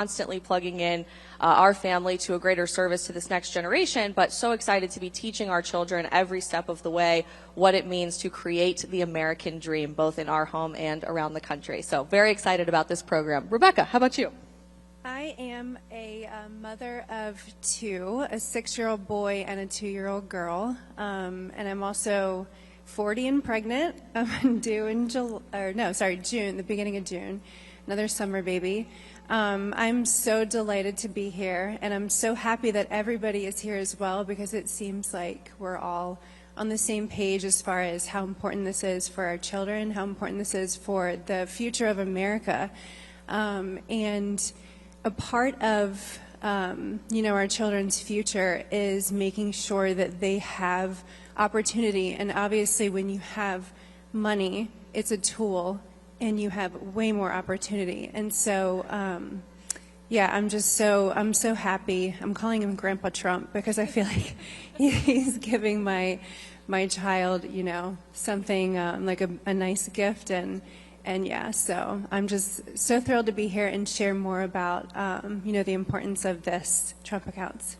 constantly plugging in our family to a greater service to this next generation, but so excited to be teaching our children every step of the way what it means to create the American dream, both in our home and around the country. So very excited about this program. Rebecca, how about you? I am a mother of two, a 6-year-old boy and a 2-year-old girl, and I'm also 40 and pregnant. I'm due in June, the beginning of June, another summer baby. I'm so delighted to be here, and I'm so happy that everybody is here as well, because it seems like we're all on the same page as far as how important this is for our children, how important this is for the future of America. And a part of our children's future is making sure that they have opportunity. And obviously when you have money, it's a tool, and you have way more opportunity. And so, I'm so happy. I'm calling him Grandpa Trump because I feel like he's giving my child, something like a nice gift. So I'm just so thrilled to be here and share more about, the importance of this Trump accounts.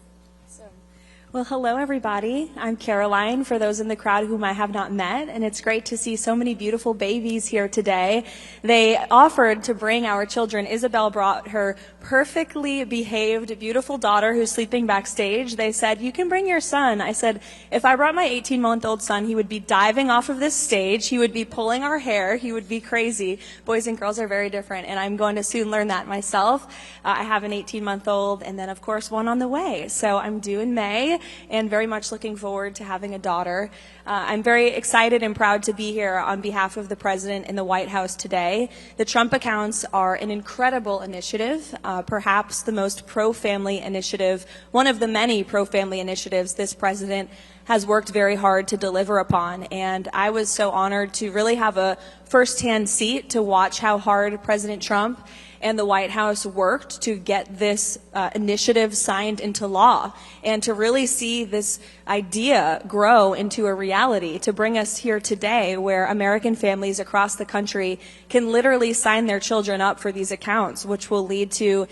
Well, hello, everybody. I'm Caroline, for those in the crowd whom I have not met, and it's great to see so many beautiful babies here today. They offered to bring our children. Isabel brought her perfectly behaved, beautiful daughter who's sleeping backstage. They said, "You can bring your son." I said, if I brought my 18-month-old son, he would be diving off of this stage. He would be pulling our hair. He would be crazy. Boys and girls are very different, and I'm going to soon learn that myself. I have an 18-month-old, and then, of course, one on the way. So I'm due in May, and very much looking forward to having a daughter. I'm very excited and proud to be here on behalf of the President in the White House today. The Trump accounts are an incredible initiative, perhaps the most pro-family initiative, one of the many pro-family initiatives this President has worked very hard to deliver upon. And I was so honored to really have a first-hand seat to watch how hard President Trump and the White House worked to get this initiative signed into law, and to really see this idea grow into a reality, to bring us here today where American families across the country can literally sign their children up for these accounts, which will lead to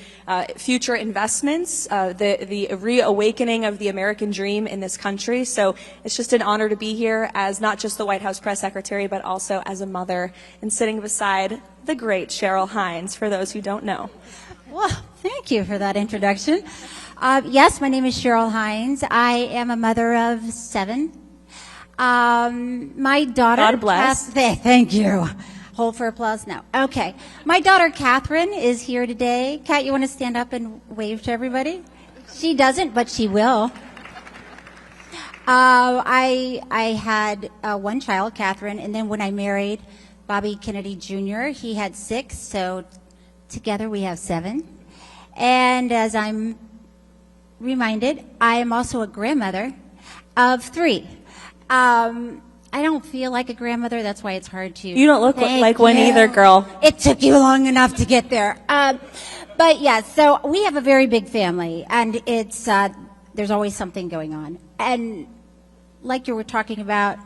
future investments, the reawakening of the American dream in this country. So it's just an honor to be here as not just the White House press secretary, but also as a mother, and sitting beside the great Cheryl Hines, for those who don't know. Well, thank you for that introduction. Yes, my name is Cheryl Hines. I am a mother of 7. My daughter... God bless. Thank you. Hold for applause? No. Okay. My daughter, Catherine, is here today. Kat, you want to stand up and wave to everybody? She doesn't, but she will. I had one child, Catherine, and then when I married Bobby Kennedy Jr., he had 6, so together we have 7. And as I'm reminded, I am also a grandmother of 3. I don't feel like a grandmother, that's why it's hard to... You don't look like one either, girl. It took you long enough to get there. But yeah, so we have a very big family, and it's there's always something going on. And like you were talking about,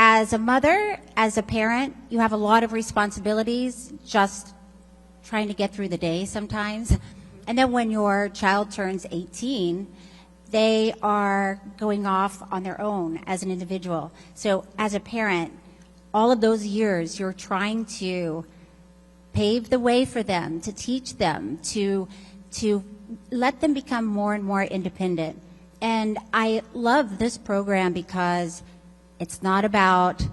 as a mother, as a parent, you have a lot of responsibilities just trying to get through the day sometimes. And then when your child turns 18, they are going off on their own as an individual. So as a parent, all of those years, you're trying to pave the way for them, to teach them, to let them become more and more independent. And I love this program because it's not about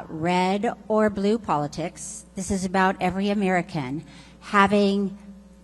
red or blue politics. This is about every American having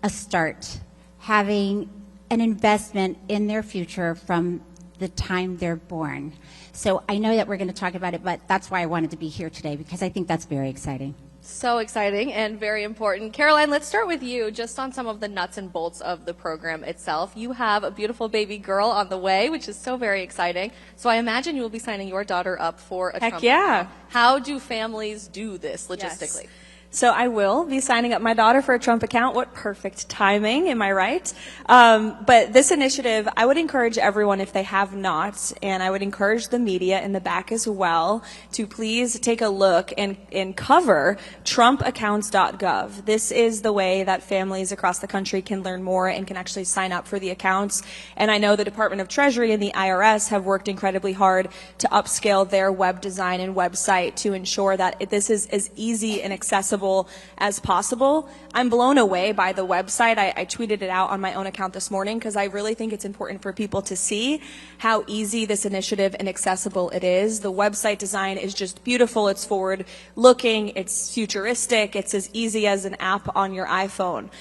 a start, having an investment in their future from the time they're born. So I know that we're going to talk about it, but that's why I wanted to be here today, because I think that's very exciting. So exciting and very important. Caroline, let's start with you just on some of the nuts and bolts of the program itself. You have a beautiful baby girl on the way, which is so very exciting. So I imagine you will be signing your daughter up for a Trump account. Yeah. How do families do this logistically? Yes. So I will be signing up my daughter for a Trump account. What perfect timing, am I right? But this initiative, I would encourage everyone, if they have not, and I would encourage the media in the back as well, to please take a look and cover trumpaccounts.gov. This is the way that families across the country can learn more and can actually sign up for the accounts. And I know the Department of Treasury and the IRS have worked incredibly hard to upscale their web design and website to ensure that this is as easy and accessible as possible. I'm blown away by the website. I tweeted it out on my own account this morning because I really think it's important for people to see how easy this initiative and accessible it is. The website design is just beautiful. It's forward looking. It's futuristic. It's as easy as an app on your iPhone,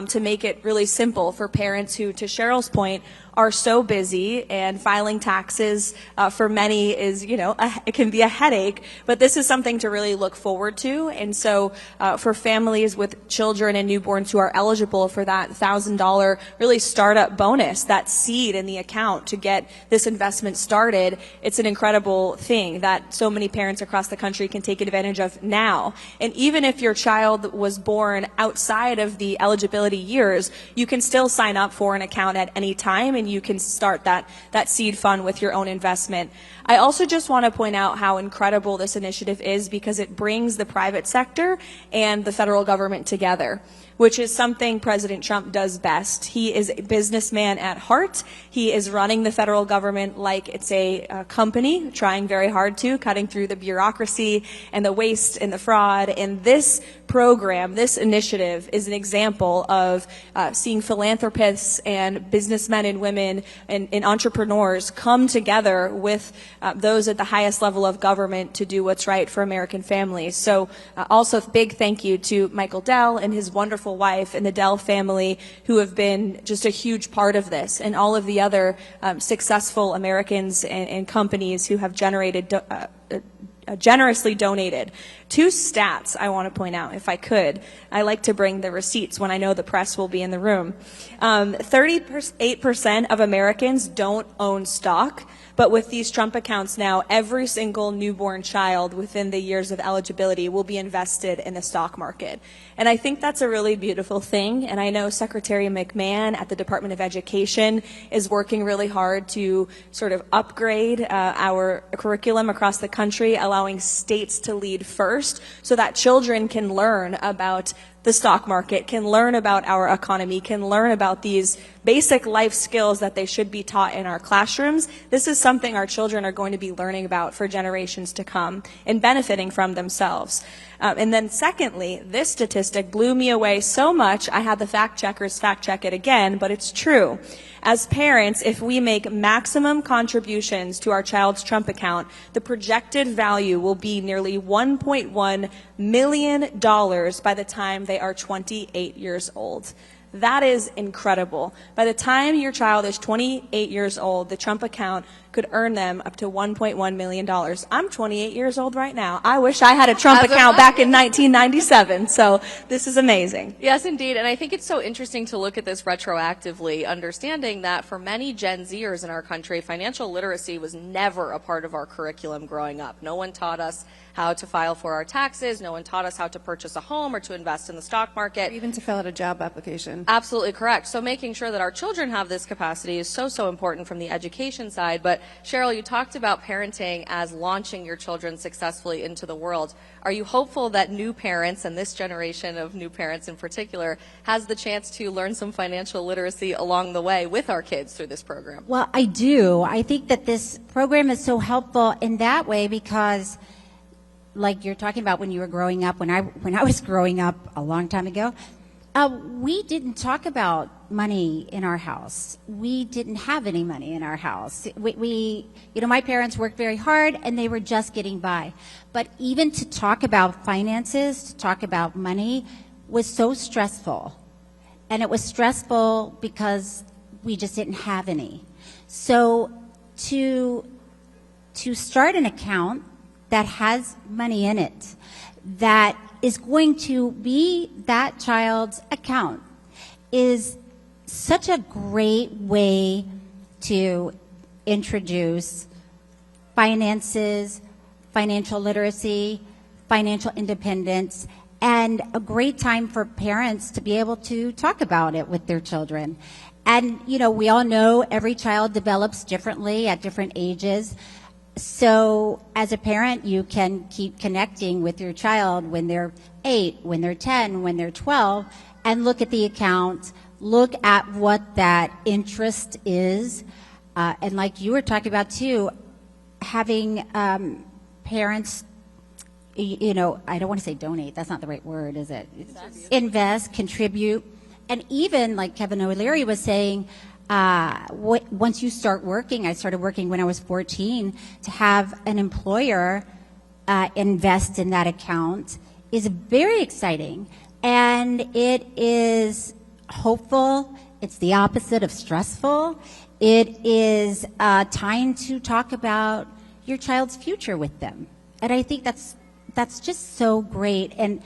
to make it really simple for parents who, to Cheryl's point, are so busy, and filing taxes for many is, it can be a headache, but this is something to really look forward to. And so for families with children and newborns who are eligible for that $1,000 really startup bonus, that seed in the account to get this investment started, it's an incredible thing that so many parents across the country can take advantage of now. And even if your child was born outside of the eligibility years, you can still sign up for an account at any time, and you can start that seed fund with your own investment. I also just want to point out how incredible this initiative is because it brings the private sector and the federal government together, which is something President Trump does best. He is a businessman at heart. He is running the federal government like it's a company, trying very hard to, cutting through the bureaucracy and the waste and the fraud. And this program, this initiative, is an example of seeing philanthropists and businessmen and women and entrepreneurs come together with those at the highest level of government to do what's right for American families. So also big thank you to Michael Dell and his wonderful wife and the Dell family, who have been just a huge part of this, and all of the other successful Americans and companies who have generously donated. Two stats I want to point out, if I could. I like to bring the receipts when I know the press will be in the room. 38% of Americans don't own stock, but with these Trump accounts now, every single newborn child within the years of eligibility will be invested in the stock market. And I think that's a really beautiful thing. And I know Secretary McMahon at the Department of Education is working really hard to sort of upgrade our curriculum across the country, allowing states to lead first so that children can learn about the stock market, can learn about our economy, can learn about these basic life skills that they should be taught in our classrooms. This is something our children are going to be learning about for generations to come and benefiting from themselves. And then secondly, this statistic blew me away so much, I had the fact checkers fact check it again, but it's true. As parents, if we make maximum contributions to our child's Trump account, the projected value will be nearly $1.1 million by the time they are 28 years old. That is incredible. By the time your child is 28 years old, the Trump account could earn them up to $1.1 million. I'm 28 years old right now. I wish I had a Trump account back in 1997. So this is amazing. Yes, indeed. And I think it's so interesting to look at this retroactively, understanding that for many Gen Zers in our country, financial literacy was never a part of our curriculum growing up. No one taught us how to file for our taxes. No one taught us how to purchase a home or to invest in the stock market. Or even to fill out a job application. Absolutely correct. So making sure that our children have this capacity is so, so important from the education side. But Cheryl, you talked about parenting as launching your children successfully into the world. Are you hopeful that new parents, and this generation of new parents in particular, has the chance to learn some financial literacy along the way with our kids through this program? Well, I do. I think that this program is so helpful in that way because, like you're talking about when you were growing up, when I was growing up a long time ago, we didn't talk about money in our house. We didn't have any money in our house. My parents worked very hard and they were just getting by. But even to talk about finances, to talk about money was so stressful. And it was stressful because we just didn't have any. So to start an account that has money in it, that is going to be that child's account, is such a great way to introduce finances, financial literacy, financial independence, and a great time for parents to be able to talk about it with their children. And, you know, we all know every child develops differently at different ages. So as a parent, you can keep connecting with your child when they're 8, when they're 10, when they're 12, and look at the account, look at what that interest is. And like you were talking about too, having parents, you know, I don't want to say donate, that's not the right word, is it? Invest, contribute. And even like Kevin O'Leary was saying, once you start working, I started working when I was 14, to have an employer invest in that account is very exciting. And it is hopeful. It's the opposite of stressful. It is time to talk about your child's future with them. And I think that's just so great. And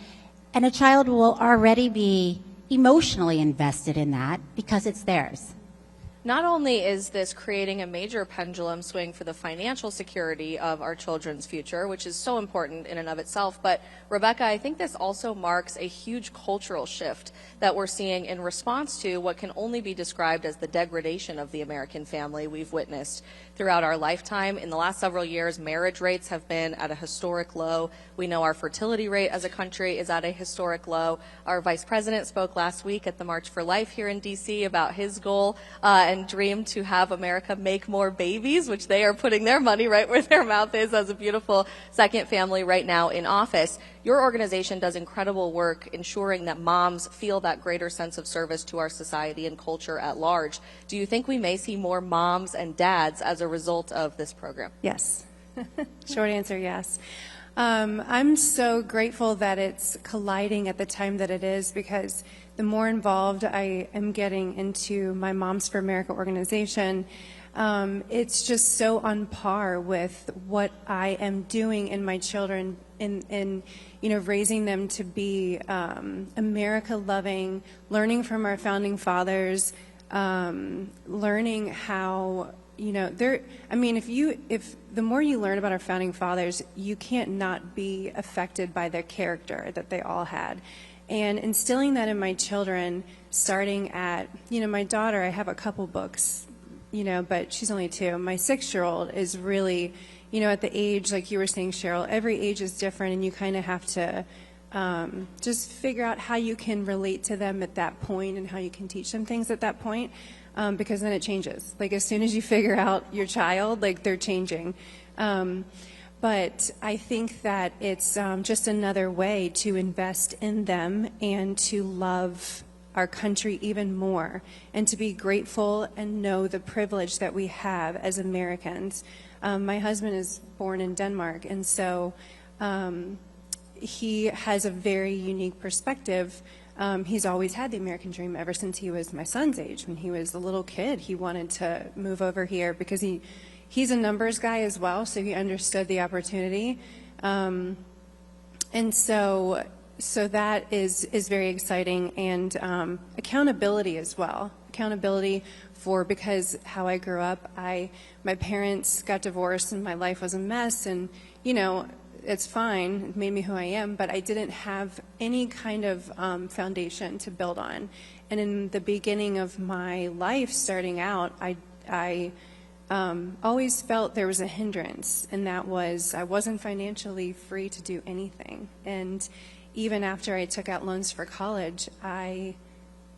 a child will already be emotionally invested in that because it's theirs. Not only is this creating a major pendulum swing for the financial security of our children's future, which is so important in and of itself, but Rebecca, I think this also marks a huge cultural shift that we're seeing in response to what can only be described as the degradation of the American family we've witnessed throughout our lifetime. In the last several years, marriage rates have been at a historic low. We know our fertility rate as a country is at a historic low. Our vice president spoke last week at the March for Life here in D.C. about his goal and dream to have America make more babies, which they are putting their money right where their mouth is as a beautiful second family right now in office. Your organization does incredible work ensuring that moms feel that greater sense of service to our society and culture at large. Do you think we may see more moms and dads as a result of this program? Yes. Short answer, yes. I'm so grateful that it's colliding at the time that it is, because the more involved I am getting into my Moms for America organization, it's just so on par with what I am doing in my children in you know, raising them to be America-loving, learning from our founding fathers, learning how, you know, I mean, if the more you learn about our founding fathers, you can't not be affected by their character that they all had. And instilling that in my children, starting at, you know, my daughter, I have a couple books, you know, but she's only 2. My 6-year-old is really, you know, at the age, like you were saying, Cheryl, every age is different, and you kind of have to just figure out how you can relate to them at that point and how you can teach them things at that point, because then it changes. Like, as soon as you figure out your child, like, they're changing. But I think that it's just another way to invest in them and to love our country even more, and to be grateful and know the privilege that we have as Americans. My husband is born in Denmark, and so he has a very unique perspective. He's always had the American dream ever since he was my son's age. When he was a little kid, he wanted to move over here because he's a numbers guy as well, so he understood the opportunity. And so that is very exciting, and accountability as well. Accountability because how I grew up, my parents got divorced and my life was a mess, and, you know, it's fine, it made me who I am, but I didn't have any kind of foundation to build on. And in the beginning of my life, starting out, I always felt there was a hindrance, and that was I wasn't financially free to do anything. And even after I took out loans for college, I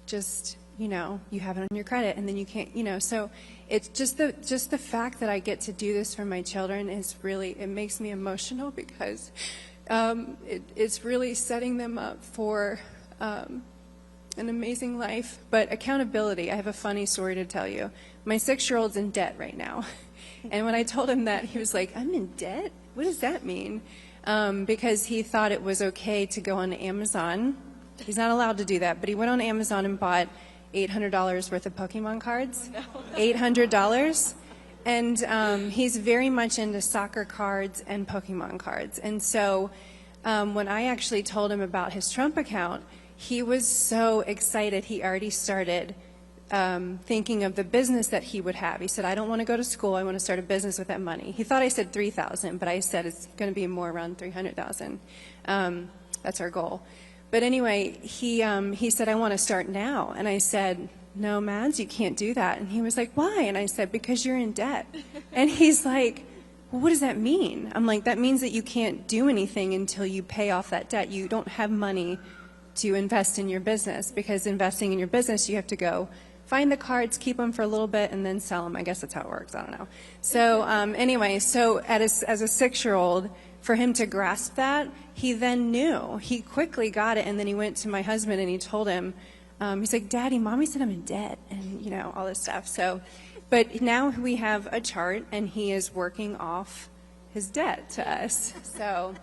just, you know, you have it on your credit, and then you can't, you know, so it's just the fact that I get to do this for my children is really, it makes me emotional, because it's really setting them up for an amazing life. But accountability, I have a funny story to tell you. My 6-year-old's in debt right now, and when I told him that, he was like, "I'm in debt? What does that mean?" Because he thought it was okay to go on Amazon. He's not allowed to do that, but he went on Amazon and bought $800 worth of Pokemon cards. Oh, no. $800. And he's very much into soccer cards and Pokemon cards. And so when I actually told him about his Trump account, he was so excited. He already started thinking of the business that he would have. He said, "I don't want to go to school. I want to start a business with that money." He thought I said $3,000, but I said it's going to be more around $300,000. That's our goal. But anyway, he said, I want to start now. And I said, no, Mads, you can't do that. And he was like, why? And I said, because you're in debt. And he's like, well, what does that mean? I'm like, that means that you can't do anything until you pay off that debt. You don't have money to invest in your business, because investing in your business, you have to go find the cards, keep them for a little bit, and then sell them. I guess that's how it works. I don't know. So anyway, so as a 6-year-old, for him to grasp that, he then knew. He quickly got it, and then he went to my husband and he told him, he's like, Daddy, Mommy said I'm in debt, and you know, all this stuff. So, but now we have a chart, and he is working off his debt to us. So,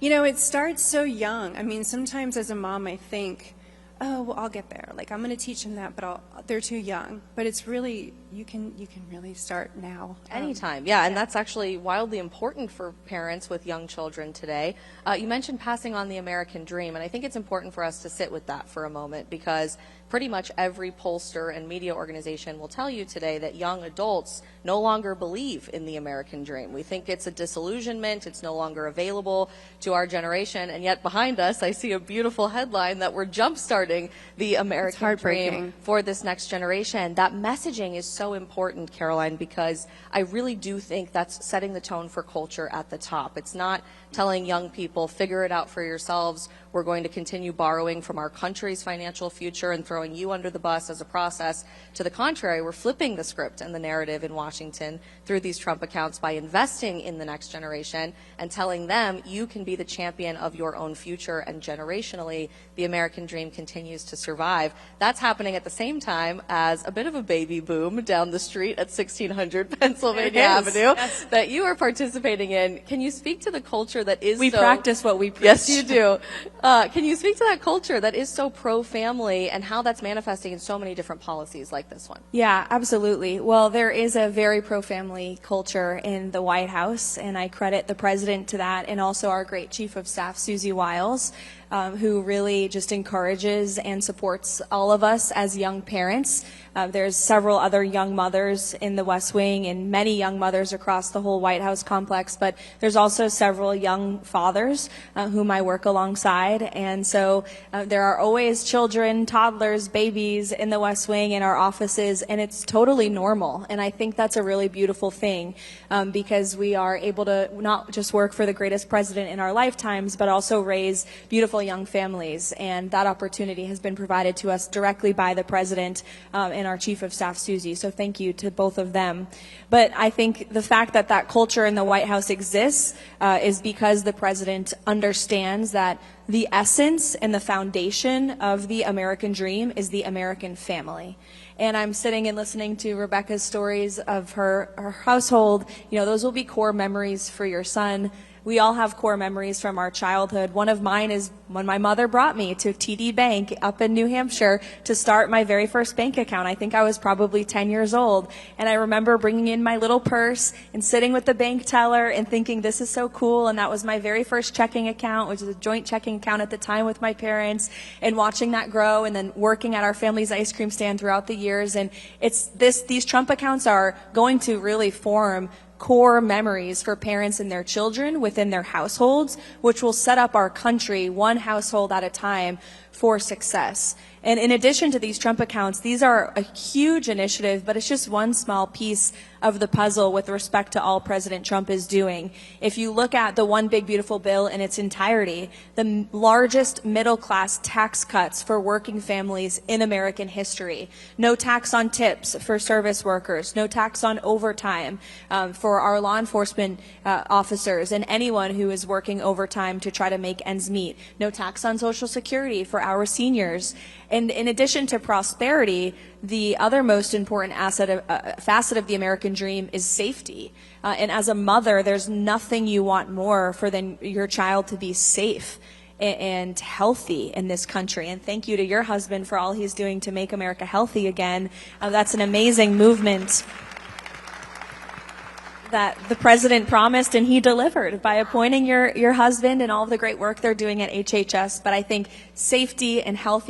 you know, it starts so young. I mean, sometimes as a mom, I think, oh, well, I'll get there. Like, I'm going to teach them that, but they're too young. But it's really, you can really start now. Anytime, yeah, and that's actually wildly important for parents with young children today. You mentioned passing on the American dream, and I think it's important for us to sit with that for a moment, because pretty much every pollster and media organization will tell you today that young adults no longer believe in the American dream. We think it's a disillusionment, it's no longer available to our generation, and yet behind us I see a beautiful headline that we're jump-starting the American dream for this next generation. That messaging is so important, Caroline, because I really do think that's setting the tone for culture at the top. It's not telling young people, figure it out for yourselves, we're going to continue borrowing from our country's financial future and throwing you under the bus as a process. To the contrary, we're flipping the script and the narrative in Washington through these Trump accounts by investing in the next generation and telling them you can be the champion of your own future, and generationally the American dream continues to survive. That's happening at the same time as a bit of a baby boom down the street at 1600 Pennsylvania Avenue that you are participating in. Can you speak to the culture that is We practice what we preach. Yes, you do. Can you speak to that culture that is so pro-family and how that's manifesting in so many different policies like this one? Yeah, absolutely. Well, there is a very pro-family culture in the White House, and I credit the president to that, and also our great chief of staff, Susie Wiles, who really just encourages and supports all of us as young parents. There's several other young mothers in the West Wing and many young mothers across the whole White House complex, but there's also several young fathers whom I work alongside. And so there are always children, toddlers, babies in the West Wing in our offices, and it's totally normal. And I think that's a really beautiful thing, because we are able to not just work for the greatest president in our lifetimes, but also raise beautiful young families. And that opportunity has been provided to us directly by the president and our chief of staff, Susie. So thank you to both of them. But I think the fact that that culture in the White House exists is because the president understands that the essence and the foundation of the American dream is the American family. And I'm sitting and listening to Rebecca's stories of her household. You know, those will be core memories for your son. We all have core memories from our childhood. One of mine is when my mother brought me to TD Bank up in New Hampshire to start my very first bank account. I think I was probably 10 years old. And I remember bringing in my little purse and sitting with the bank teller and thinking, this is so cool. And that was my very first checking account, which was a joint checking account at the time with my parents, and watching that grow, and then working at our family's ice cream stand throughout the years. And these Trump accounts are going to really form core memories for parents and their children within their households, which will set up our country one household at a time for success. And in addition to these Trump accounts, these are a huge initiative, but it's just one small piece of the puzzle with respect to all President Trump is doing. If you look at the One Big Beautiful Bill in its entirety, the largest middle-class tax cuts for working families in American history. No tax on tips for service workers, no tax on overtime for our law enforcement officers and anyone who is working overtime to try to make ends meet. No tax on Social Security for our seniors. And in addition to prosperity, the other most important facet of the American dream is safety. And as a mother, there's nothing you want more than your child to be safe and healthy in this country. And thank you to your husband for all he's doing to make America healthy again. That's an amazing movement. that the president promised and he delivered by appointing your husband and all of the great work they're doing at HHS. But I think safety and health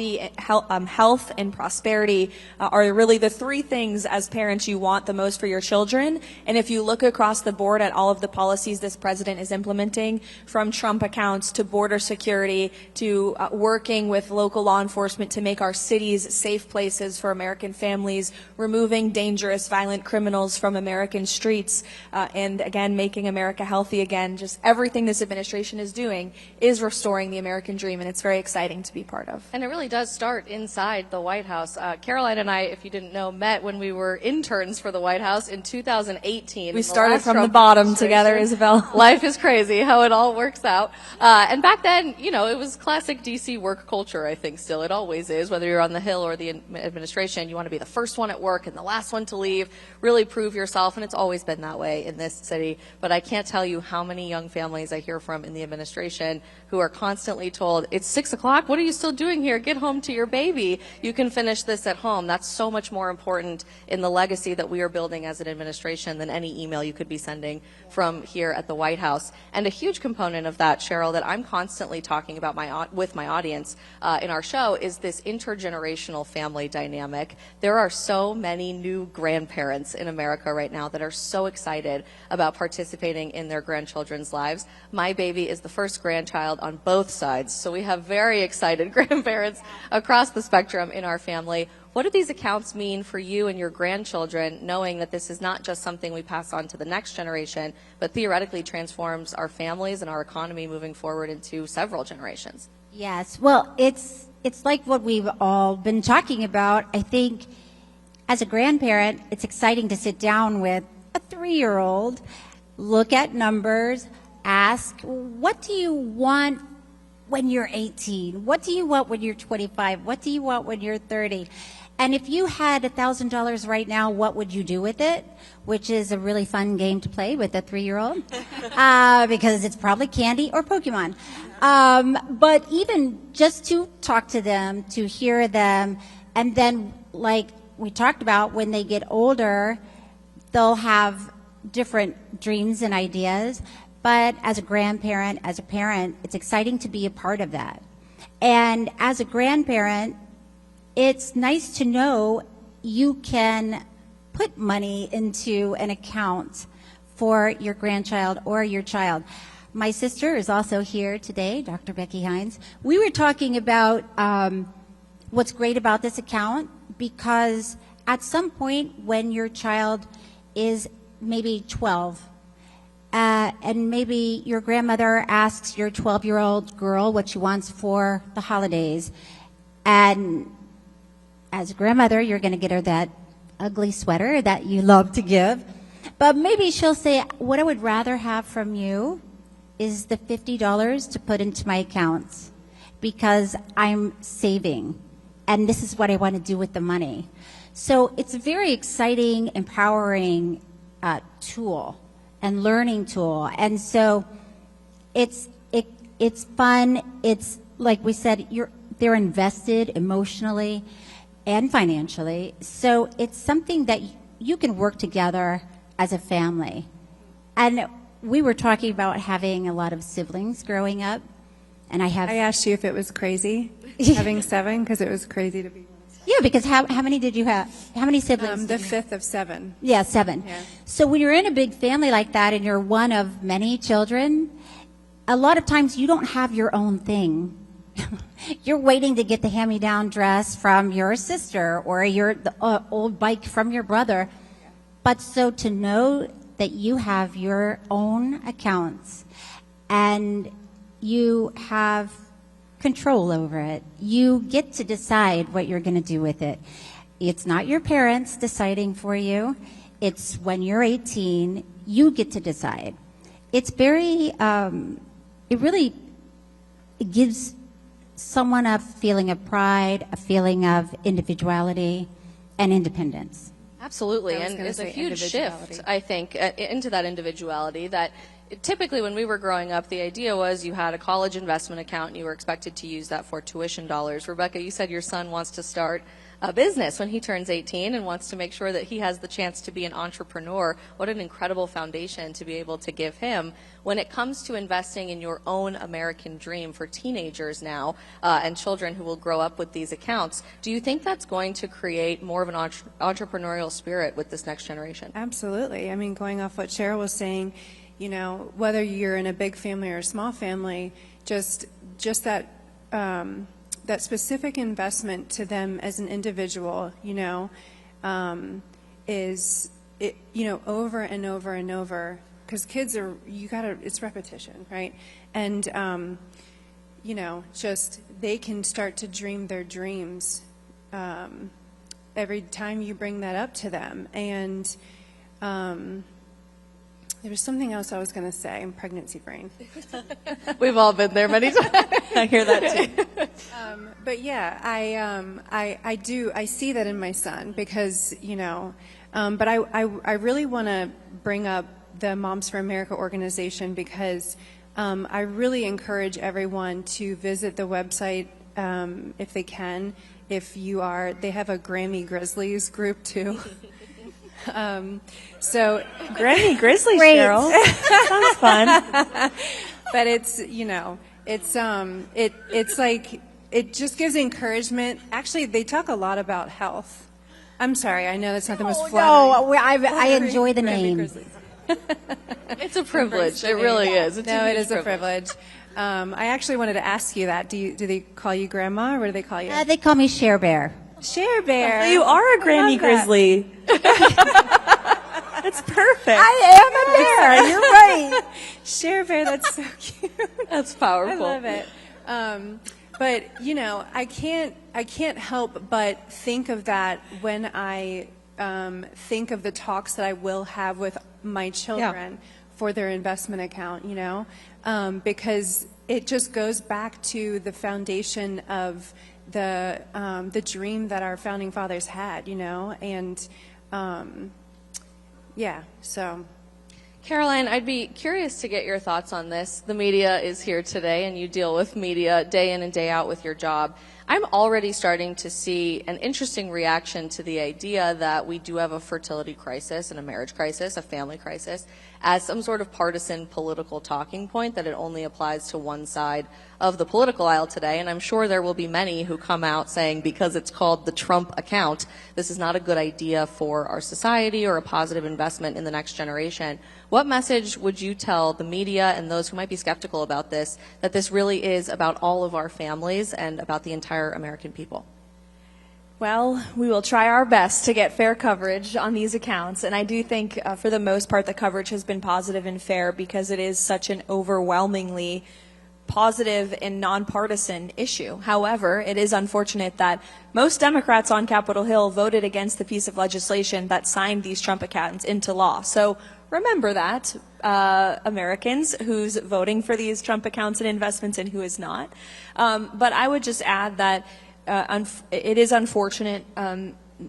and prosperity are really the three things as parents you want the most for your children. And if you look across the board at all of the policies this president is implementing, from Trump accounts to border security to working with local law enforcement to make our cities safe places for American families, removing dangerous, violent criminals from American streets, and again, making America healthy again. Just everything this administration is doing is restoring the American dream, and it's very exciting to be part of. And it really does start inside the White House. Caroline and I, if you didn't know, met when we were interns for the White House in 2018. We started from the bottom together, Isabel. Life is crazy how it all works out. And back then, you know, it was classic DC work culture, I think still. It always is, whether you're on the Hill or the administration. You want to be the first one at work and the last one to leave, really prove yourself, and it's always been that way in this city. But I can't tell you how many young families I hear from in the administration who are constantly told, it's 6 o'clock, what are you still doing here? Get home to your baby. You can finish this at home. That's so much more important in the legacy that we are building as an administration than any email you could be sending from here at the White House. And a huge component of that, Cheryl, that I'm constantly talking about with my audience in our show is this intergenerational family dynamic. There are so many new grandparents in America right now that are so excited about participating in their grandchildren's lives. My baby is the first grandchild on both sides, so we have very excited grandparents across the spectrum in our family. What do these accounts mean for you and your grandchildren, knowing that this is not just something we pass on to the next generation, but theoretically transforms our families and our economy moving forward into several generations? Yes, well, it's like what we've all been talking about. I think as a grandparent, it's exciting to sit down with a 3-year-old, look at numbers, ask, what do you want when you're 18? What do you want when you're 25? What do you want when you're 30? And if you had $1,000 right now, what would you do with it? Which is a really fun game to play with a 3-year-old because it's probably candy or Pokemon. But even just to talk to them, to hear them, and then like we talked about, when they get older, they'll have different dreams and ideas. But as a grandparent, as a parent, it's exciting to be a part of that. And as a grandparent, it's nice to know you can put money into an account for your grandchild or your child. My sister is also here today, Dr. Becky Hines. We were talking about what's great about this account, because at some point when your child is maybe 12, and maybe your grandmother asks your 12-year-old girl what she wants for the holidays, and as a grandmother, you're going to get her that ugly sweater that you love to give. But maybe she'll say, what I would rather have from you is the $50 to put into my accounts because I'm saving, and this is what I want to do with the money. So it's a very exciting, empowering tool and learning tool. And so it's fun. It's like we said, they're invested emotionally and financially. So it's something that you can work together as a family. And we were talking about having a lot of siblings growing up. And I asked you if it was crazy having 7, because it was crazy to be. Yeah, because how many did you have? How many siblings? The 5th of 7. Yeah, 7. Yeah. So when you're in a big family like that and you're one of many children, a lot of times you don't have your own thing. You're waiting to get the hand-me-down dress from your sister or the old bike from your brother. But so to know that you have your own accounts and you have control over it. You get to decide what you're going to do with it. It's not your parents deciding for you. It's when you're 18, you get to decide. It's very, it gives someone a feeling of pride, a feeling of individuality and independence. Absolutely, and it's a huge shift, I think, into that individuality that typically when we were growing up, the idea was you had a college investment account and you were expected to use that for tuition dollars. Rebecca, you said your son wants to start a business when he turns 18 and wants to make sure that he has the chance to be an entrepreneur. What an incredible foundation to be able to give him. When it comes to investing in your own American dream for teenagers now and children who will grow up with these accounts, do you think that's going to create more of an entrepreneurial spirit with this next generation? Absolutely. I mean, going off what Cheryl was saying, you know, whether you're in a big family or a small family, just that that specific investment to them as an individual, you know, is it, you know, over and over and over. Because kids are, it's repetition, right? And, you know, just they can start to dream their dreams every time you bring that up to them. And there was something else I was going to say. I'm pregnancy brain. We've all been there many times. I hear that too. But yeah, I see that in my son because, you know, but I really want to bring up the Moms for America organization because I really encourage everyone to visit the website if they can. If you are, they have a Grammy Grizzlies group too. So Grammy Grizzly, Cheryl. Sounds fun. But it's, you know, it's like, it just gives encouragement. Actually, they talk a lot about health. I'm sorry, I know that's not the most flattering. No, I enjoy the Grammy name. Grizzlies. It's a privilege. It really is. It's No, a it huge is a privilege. I actually wanted to ask you that. Do they call you Grandma, or what do they call you? They call me Share Bear. Share Bear. You are a Grammy Grizzly. That's perfect. I am a bear. You're right. Share Bear, that's so cute. That's I powerful. love it. But you know, I can't help but think of that when I think of the talks that I will have with my children for their investment account. You know, because it just goes back to the foundation of the dream that our founding fathers had. You know, and yeah, so. Caroline, I'd be curious to get your thoughts on this. The media is here today, and you deal with media day in and day out with your job. I'm already starting to see an interesting reaction to the idea that we do have a fertility crisis and a marriage crisis, a family crisis, as some sort of partisan political talking point, that it only applies to one side of the political aisle today. And I'm sure there will be many who come out saying, because it's called the Trump account, this is not a good idea for our society or a positive investment in the next generation. What message would you tell the media and those who might be skeptical about this, that this really is about all of our families and about the entire American people? Well, we will try our best to get fair coverage on these accounts, and I do think for the most part the coverage has been positive and fair because it is such an overwhelmingly positive and nonpartisan issue. However, it is unfortunate that most Democrats on Capitol Hill voted against the piece of legislation that signed these Trump accounts into law. So remember that, Americans, who's voting for these Trump accounts and investments and who is not. But I would just add that it is unfortunate,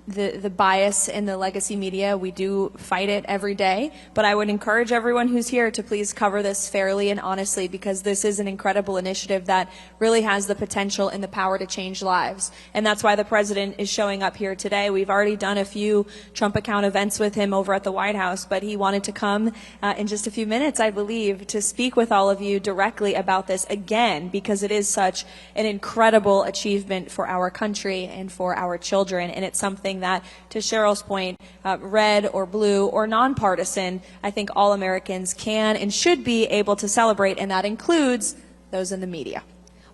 the bias in the legacy media. We do fight it every day, but I would encourage everyone who's here to please cover this fairly and honestly, because this is an incredible initiative that really has the potential and the power to change lives. And that's why the president is showing up here today. We've already done a few Trump account events with him over at the White House, but he wanted to come in just a few minutes, I believe, to speak with all of you directly about this again, because it is such an incredible achievement for our country and for our children, and it's something that, to Cheryl's point, red or blue or nonpartisan, I think all Americans can and should be able to celebrate, and that includes those in the media.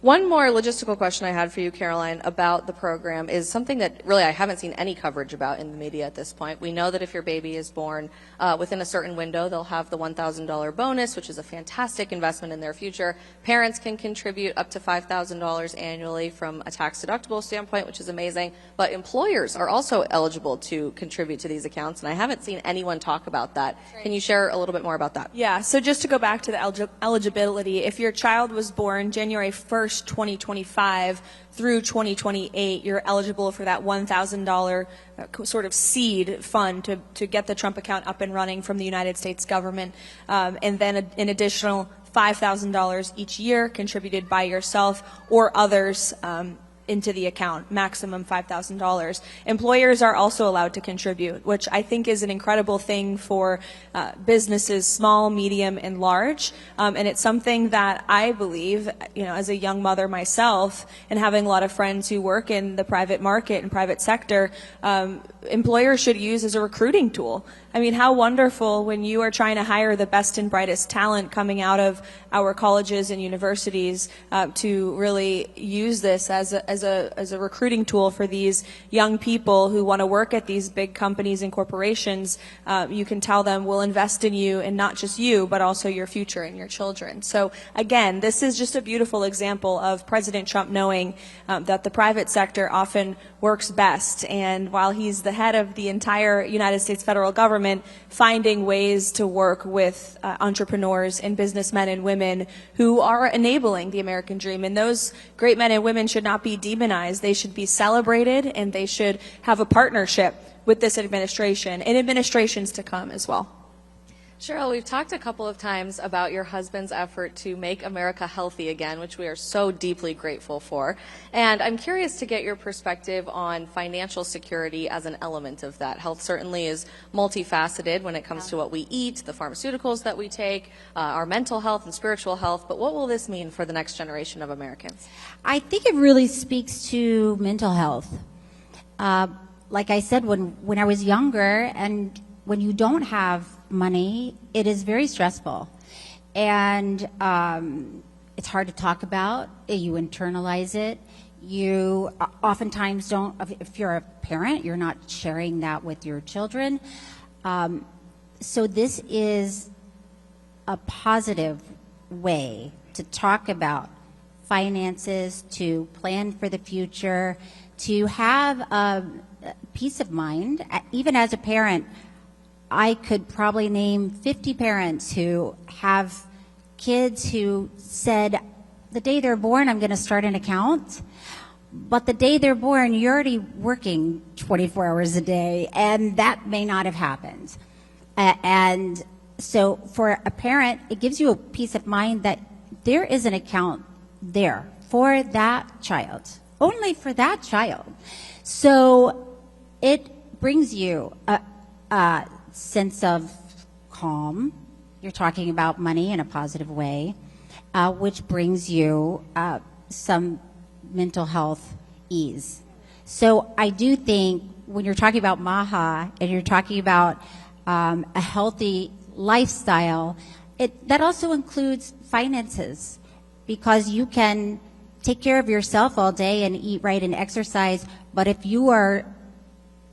One more logistical question I had for you, Caroline, about the program is something that really I haven't seen any coverage about in the media at this point. We know that if your baby is born within a certain window, they'll have the $1,000 bonus, which is a fantastic investment in their future. Parents can contribute up to $5,000 annually from a tax-deductible standpoint, which is amazing. But employers are also eligible to contribute to these accounts, and I haven't seen anyone talk about that. Right. Can you share a little bit more about that? Yeah, so just to go back to the eligibility, if your child was born January 1st, 2025 through 2028, you're eligible for that $1,000 sort of seed fund to get the Trump account up and running from the United States government, and then an additional $5,000 each year contributed by yourself or others into the account, maximum $5,000. Employers are also allowed to contribute, which I think is an incredible thing for businesses, small, medium, and large. And it's something that I believe, as a young mother myself, and having a lot of friends who work in the private market and private sector, employers should use as a recruiting tool. I mean, how wonderful when you are trying to hire the best and brightest talent coming out of our colleges and universities to really use this as a recruiting tool for these young people who want to work at these big companies and corporations. You can tell them, we'll invest in you, and not just you, but also your future and your children. So again, this is just a beautiful example of President Trump knowing that the private sector often works best. And while he's the head of the entire United States federal government, finding ways to work with entrepreneurs and businessmen and women who are enabling the American dream. And those great men and women should not be demonized. They should be celebrated, and they should have a partnership with this administration and administrations to come as well. Cheryl, we've talked a couple of times about your husband's effort to make America healthy again, which we are so deeply grateful for. And I'm curious to get your perspective on financial security as an element of that. Health certainly is multifaceted when it comes to what we eat, the pharmaceuticals that we take, our mental health and spiritual health. But what will this mean for the next generation of Americans? I think it really speaks to mental health. Like I said, when I was younger, and when you don't have money, it is very stressful. And it's hard to talk about. You internalize it. You oftentimes don't, if you're a parent, you're not sharing that with your children. So this is a positive way to talk about finances, to plan for the future, to have a peace of mind. Even as a parent, I could probably name 50 parents who have kids who said, the day they're born, I'm going to start an account. But the day they're born, you're already working 24 hours a day, and that may not have happened. And so for a parent, it gives you a peace of mind that there is an account there for that child, only for that child. So it brings you a sense of calm. You're talking about money in a positive way, which brings you some mental health ease. So I do think when you're talking about MAHA and you're talking about a healthy lifestyle, that also includes finances, because you can take care of yourself all day and eat right and exercise, but if you are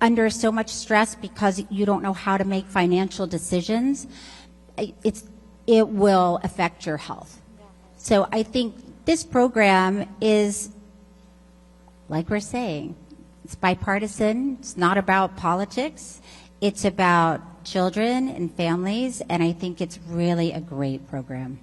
under so much stress because you don't know how to make financial decisions, it will affect your health. So I think this program is, like we're saying, it's bipartisan. It's not about politics. It's about children and families, and I think it's really a great program.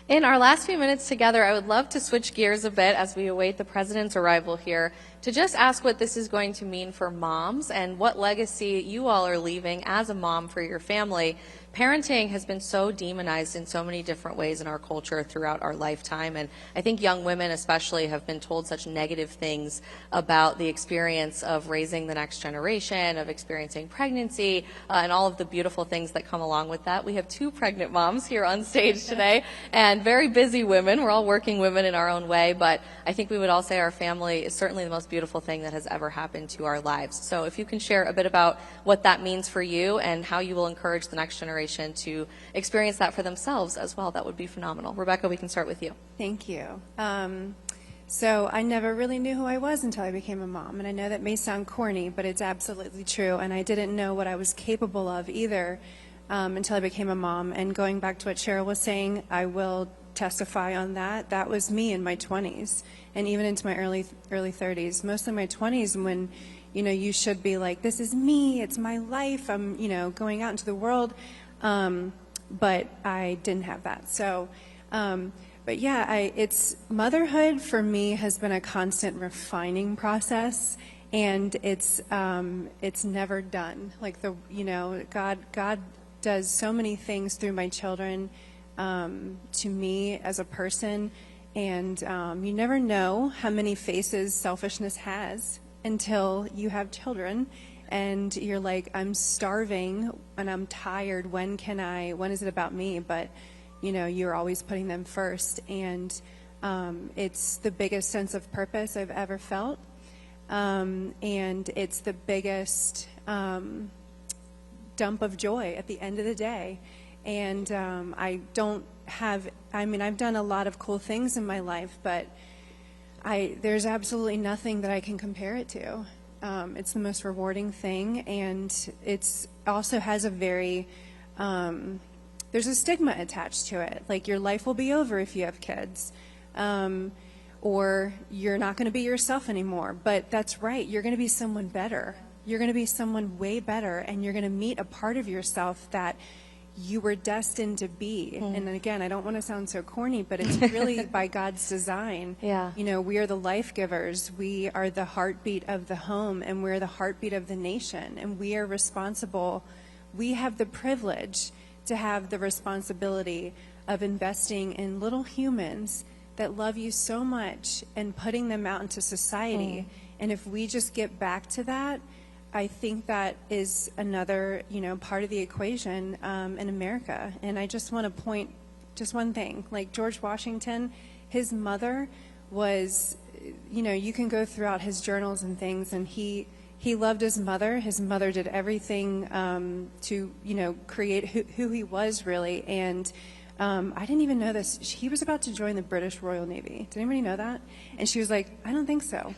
In our last few minutes together, I would love to switch gears a bit as we await the president's arrival here to just ask what this is going to mean for moms and what legacy you all are leaving as a mom for your family. Parenting has been so demonized in so many different ways in our culture throughout our lifetime, and I think young women especially have been told such negative things about the experience of raising the next generation, of experiencing pregnancy, and all of the beautiful things that come along with that. We have two pregnant moms here on stage today, and very busy women. We're all working women in our own way, but I think we would all say our family is certainly the most beautiful thing that has ever happened to our lives. So if you can share a bit about what that means for you and how you will encourage the next generation to experience that for themselves as well, that would be phenomenal. Rebecca, we can start with you. Thank you. So I never really knew who I was until I became a mom, and I know that may sound corny, but it's absolutely true, and I didn't know what I was capable of either until I became a mom. And going back to what Cheryl was saying, I will testify on that. That was me in my 20s and even into my early 30s. Mostly my 20s when, you should be like, this is me, it's my life, I'm, going out into the world. But I didn't have that. So, but yeah, it's motherhood for me has been a constant refining process, and it's never done. Like God does so many things through my children, to me as a person, And you never know how many faces selfishness has until you have children and you're like, I'm starving and I'm tired. When is it about me? But, you're always putting them first. And it's the biggest sense of purpose I've ever felt. And it's the biggest dump of joy at the end of the day. And I've done a lot of cool things in my life, but there's absolutely nothing that I can compare it to. It's the most rewarding thing, and it's also has a very, there's a stigma attached to it. Like, your life will be over if you have kids, or you're not going to be yourself anymore. But that's right, you're going to be someone better. You're going to be someone way better, and you're going to meet a part of yourself that you were destined to be. And again, I don't want to sound so corny, but it's really by God's design. Yeah. We are the life givers. We are the heartbeat of the home, and we're the heartbeat of the nation. And we are responsible. We have the privilege to have the responsibility of investing in little humans that love you so much and putting them out into society. And if we just get back to that, I think that is another, part of the equation in America. And I just want to point just one thing. Like George Washington, his mother was, you can go throughout his journals and things, and he loved his mother. His mother did everything to, create who he was, really. And I didn't even know this. He was about to join the British Royal Navy. Did anybody know that? And she was like, I don't think so.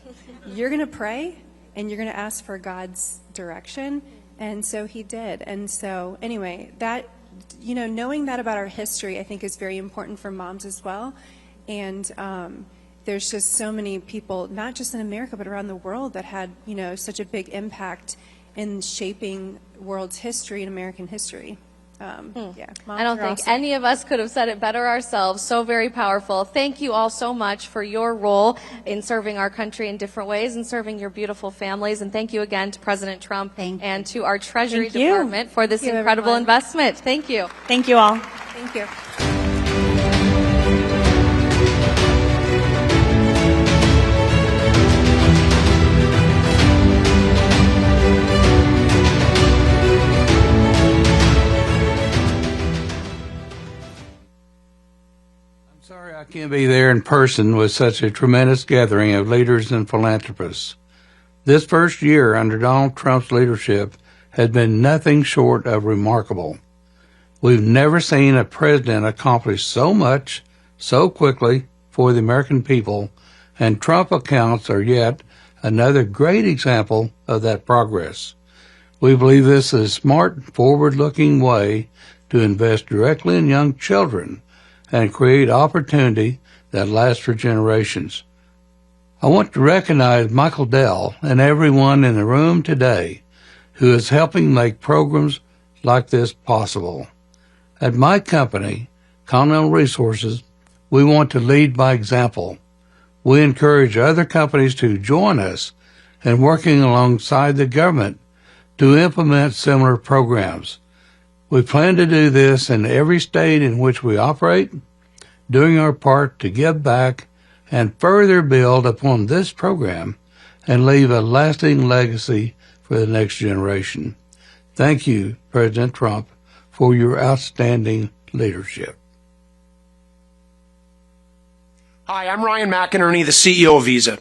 You're going to pray, and you're going to ask for God's direction. And so he did. And so anyway, that, knowing that about our history, I think is very important for moms as well. And there's just so many people, not just in America, but around the world that had, such a big impact in shaping world's history and American history. Yeah, I don't think any of us could have said it better ourselves. So very powerful. Thank you all so much for your role in serving our country in different ways and serving your beautiful families. And thank you again to President Trump and to our Treasury Department for this incredible investment. Thank you. Thank you all. Thank you. Sorry I can't be there in person with such a tremendous gathering of leaders and philanthropists. This first year under Donald Trump's leadership has been nothing short of remarkable. We've never seen a president accomplish so much so quickly for the American people, and Trump accounts are yet another great example of that progress. We believe this is a smart, forward-looking way to invest directly in young children and create opportunity that lasts for generations. I want to recognize Michael Dell and everyone in the room today who is helping make programs like this possible. At my company, Continental Resources, we want to lead by example. We encourage other companies to join us in working alongside the government to implement similar programs. We plan to do this in every state in which we operate, doing our part to give back and further build upon this program and leave a lasting legacy for the next generation. Thank you, President Trump, for your outstanding leadership. Hi, I'm Ryan McInerney, the CEO of Visa.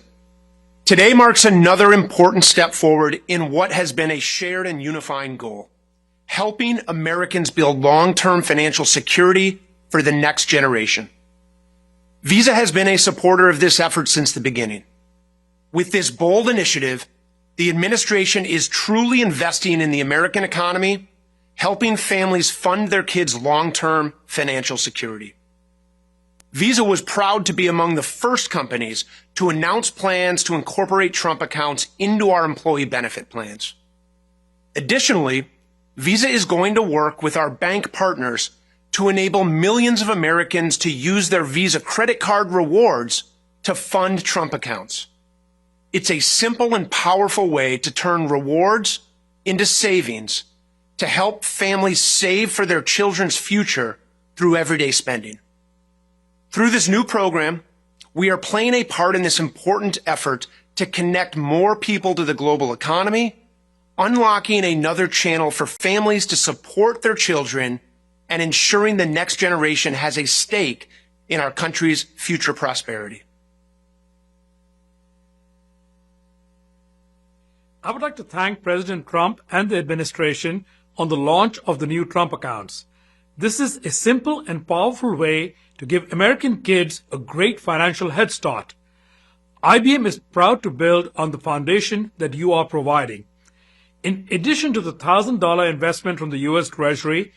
Today marks another important step forward in what has been a shared and unifying goal: helping Americans build long-term financial security for the next generation. Visa has been a supporter of this effort since the beginning. With this bold initiative, the administration is truly investing in the American economy, helping families fund their kids' long-term financial security. Visa was proud to be among the first companies to announce plans to incorporate Trump accounts into our employee benefit plans. Additionally, Visa is going to work with our bank partners to enable millions of Americans to use their Visa credit card rewards to fund Trump accounts. It's a simple and powerful way to turn rewards into savings to help families save for their children's future through everyday spending. Through this new program, we are playing a part in this important effort to connect more people to the global economy, unlocking another channel for families to support their children, and ensuring the next generation has a stake in our country's future prosperity. I would like to thank President Trump and the administration on the launch of the new Trump accounts. This is a simple and powerful way to give American kids a great financial head start. IBM is proud to build on the foundation that you are providing. In addition to the $1,000 investment from the U.S. Treasury,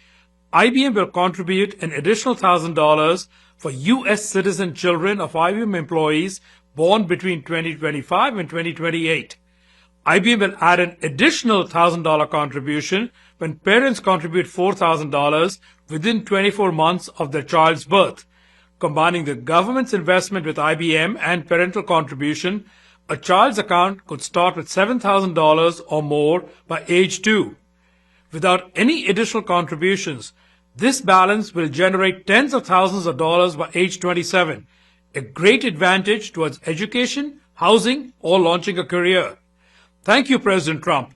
IBM will contribute an additional $1,000 for U.S. citizen children of IBM employees born between 2025 and 2028. IBM will add an additional $1,000 contribution when parents contribute $4,000 within 24 months of their child's birth. Combining the government's investment with IBM and parental contribution, a child's account could start with $7,000 or more by age 2. Without any additional contributions, this balance will generate tens of thousands of dollars by age 27, a great advantage towards education, housing, or launching a career. Thank you, President Trump.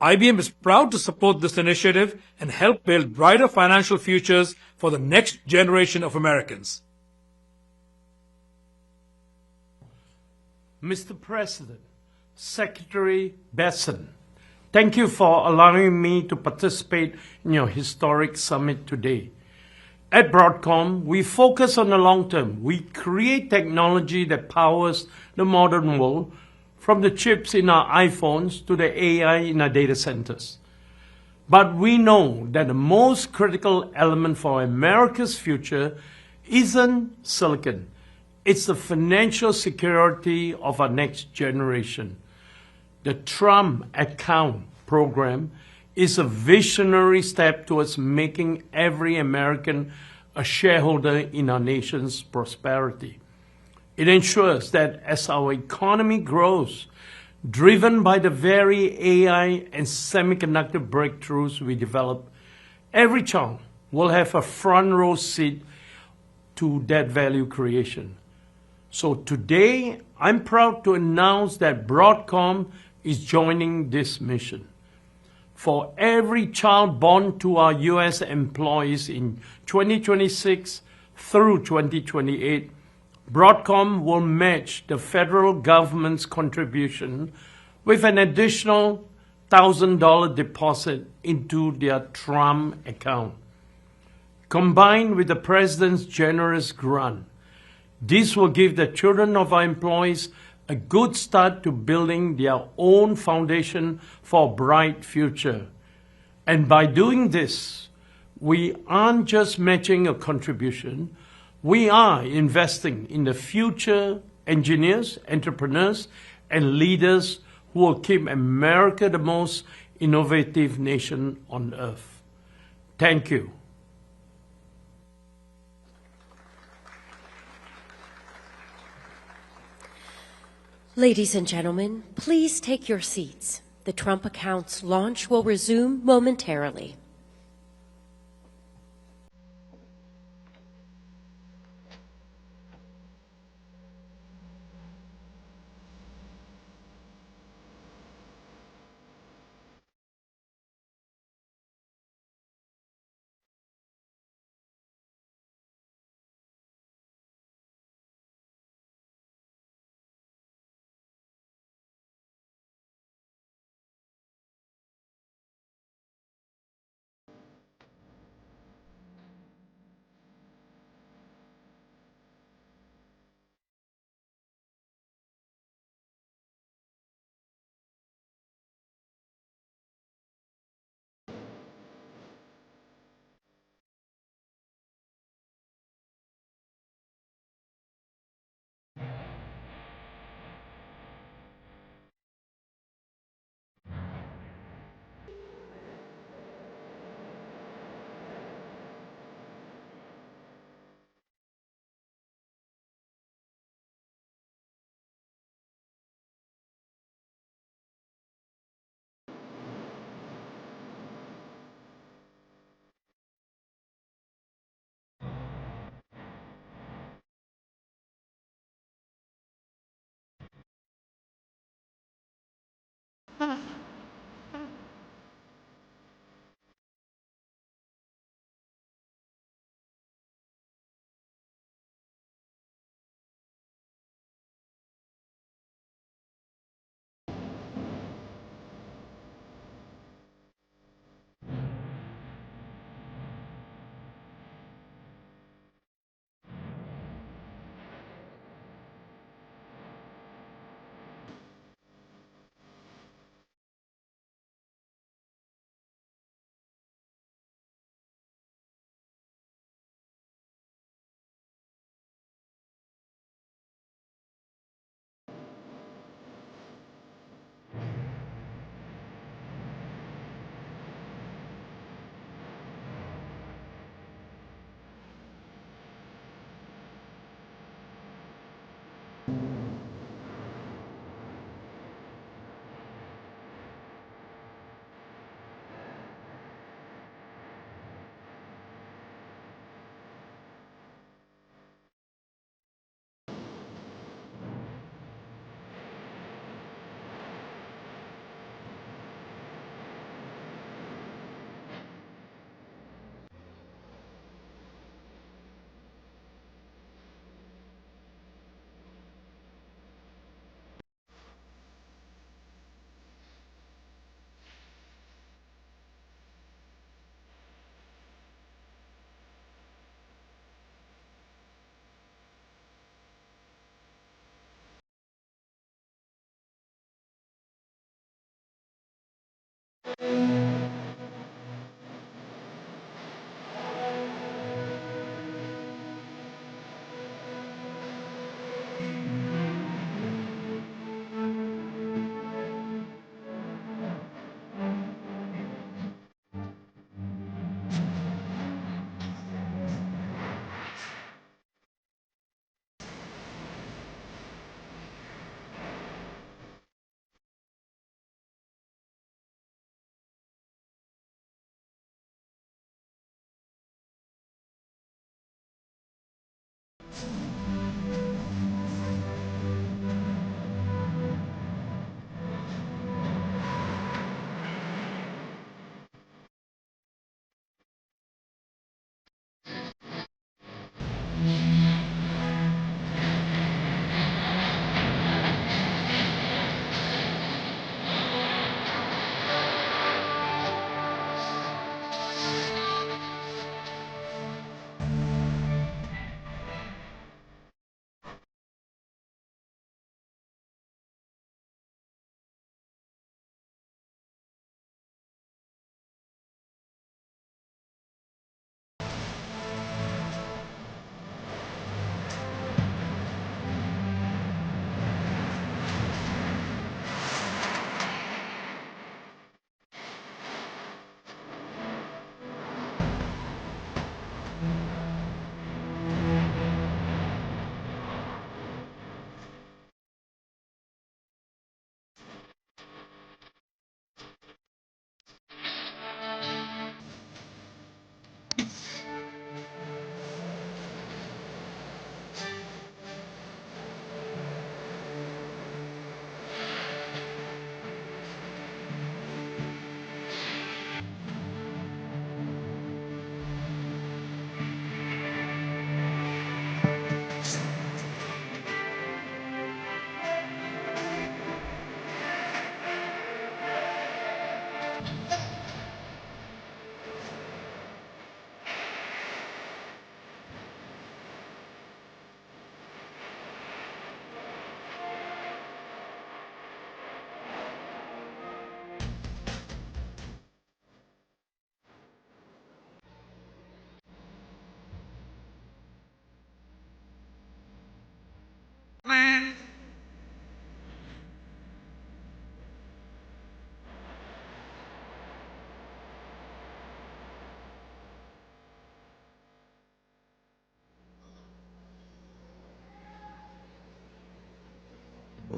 IBM is proud to support this initiative and help build brighter financial futures for the next generation of Americans. Mr. President, Secretary Besson, thank you for allowing me to participate in your historic summit today. At Broadcom, we focus on the long term. We create technology that powers the modern world, from the chips in our iPhones to the AI in our data centers. But we know that the most critical element for America's future isn't silicon. It's the financial security of our next generation. The Trump Account program is a visionary step towards making every American a shareholder in our nation's prosperity. It ensures that as our economy grows, driven by the very AI and semiconductor breakthroughs we develop, every child will have a front row seat to that value creation. So today, I'm proud to announce that Broadcom is joining this mission. For every child born to our U.S. employees in 2026 through 2028, Broadcom will match the federal government's contribution with an additional $1,000 deposit into their Trump account. Combined with the President's generous grant, this will give the children of our employees a good start to building their own foundation for a bright future. And by doing this, we aren't just matching a contribution, we are investing in the future engineers, entrepreneurs, and leaders who will keep America the most innovative nation on earth. Thank you. Ladies and gentlemen, please take your seats. The Trump Accounts launch will resume momentarily.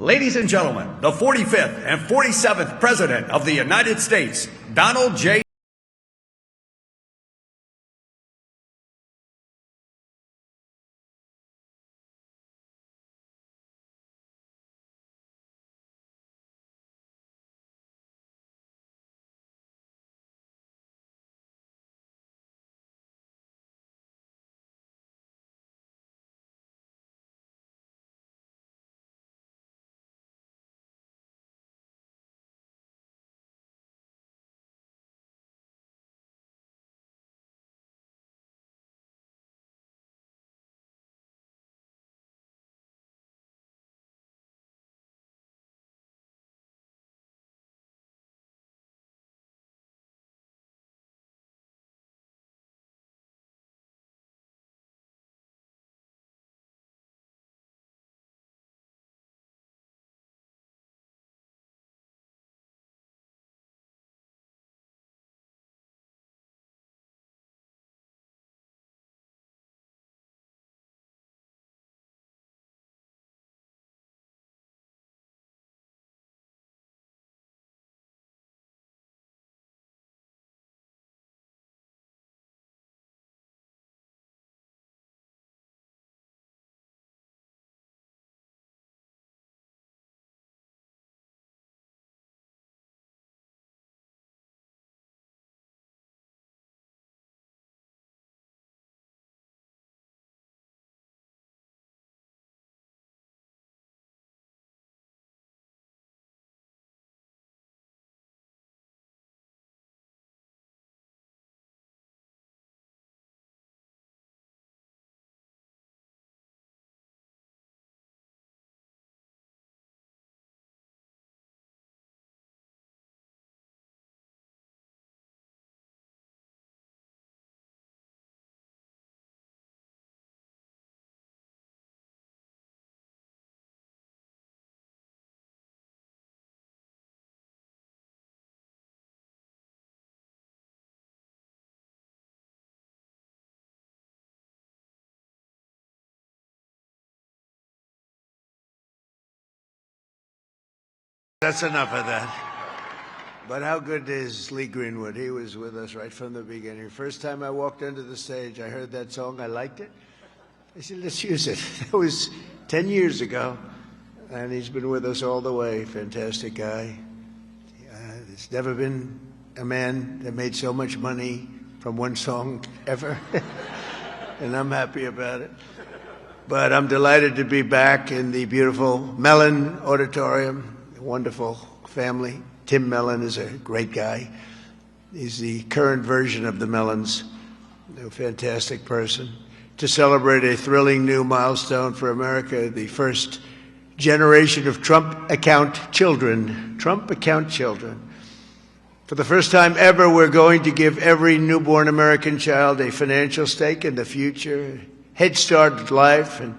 Ladies and gentlemen, the 45th and 47th President of the United States, Donald J. That's enough of that. But how good is Lee Greenwood? He was with us right from the beginning. First time I walked onto the stage, I heard that song. I liked it. I said, let's use it. That was 10 years ago, and he's been with us all the way. Fantastic guy. There's never been a man that made so much money from one song ever, and I'm happy about it. But I'm delighted to be back in the beautiful Mellon Auditorium, a wonderful family. Tim Mellon is a great guy. He's the current version of the Mellons, a fantastic person. To celebrate a thrilling new milestone for America, the first generation of Trump account children. Trump account children. For the first time ever, we're going to give every newborn American child a financial stake in the future, head start at life, and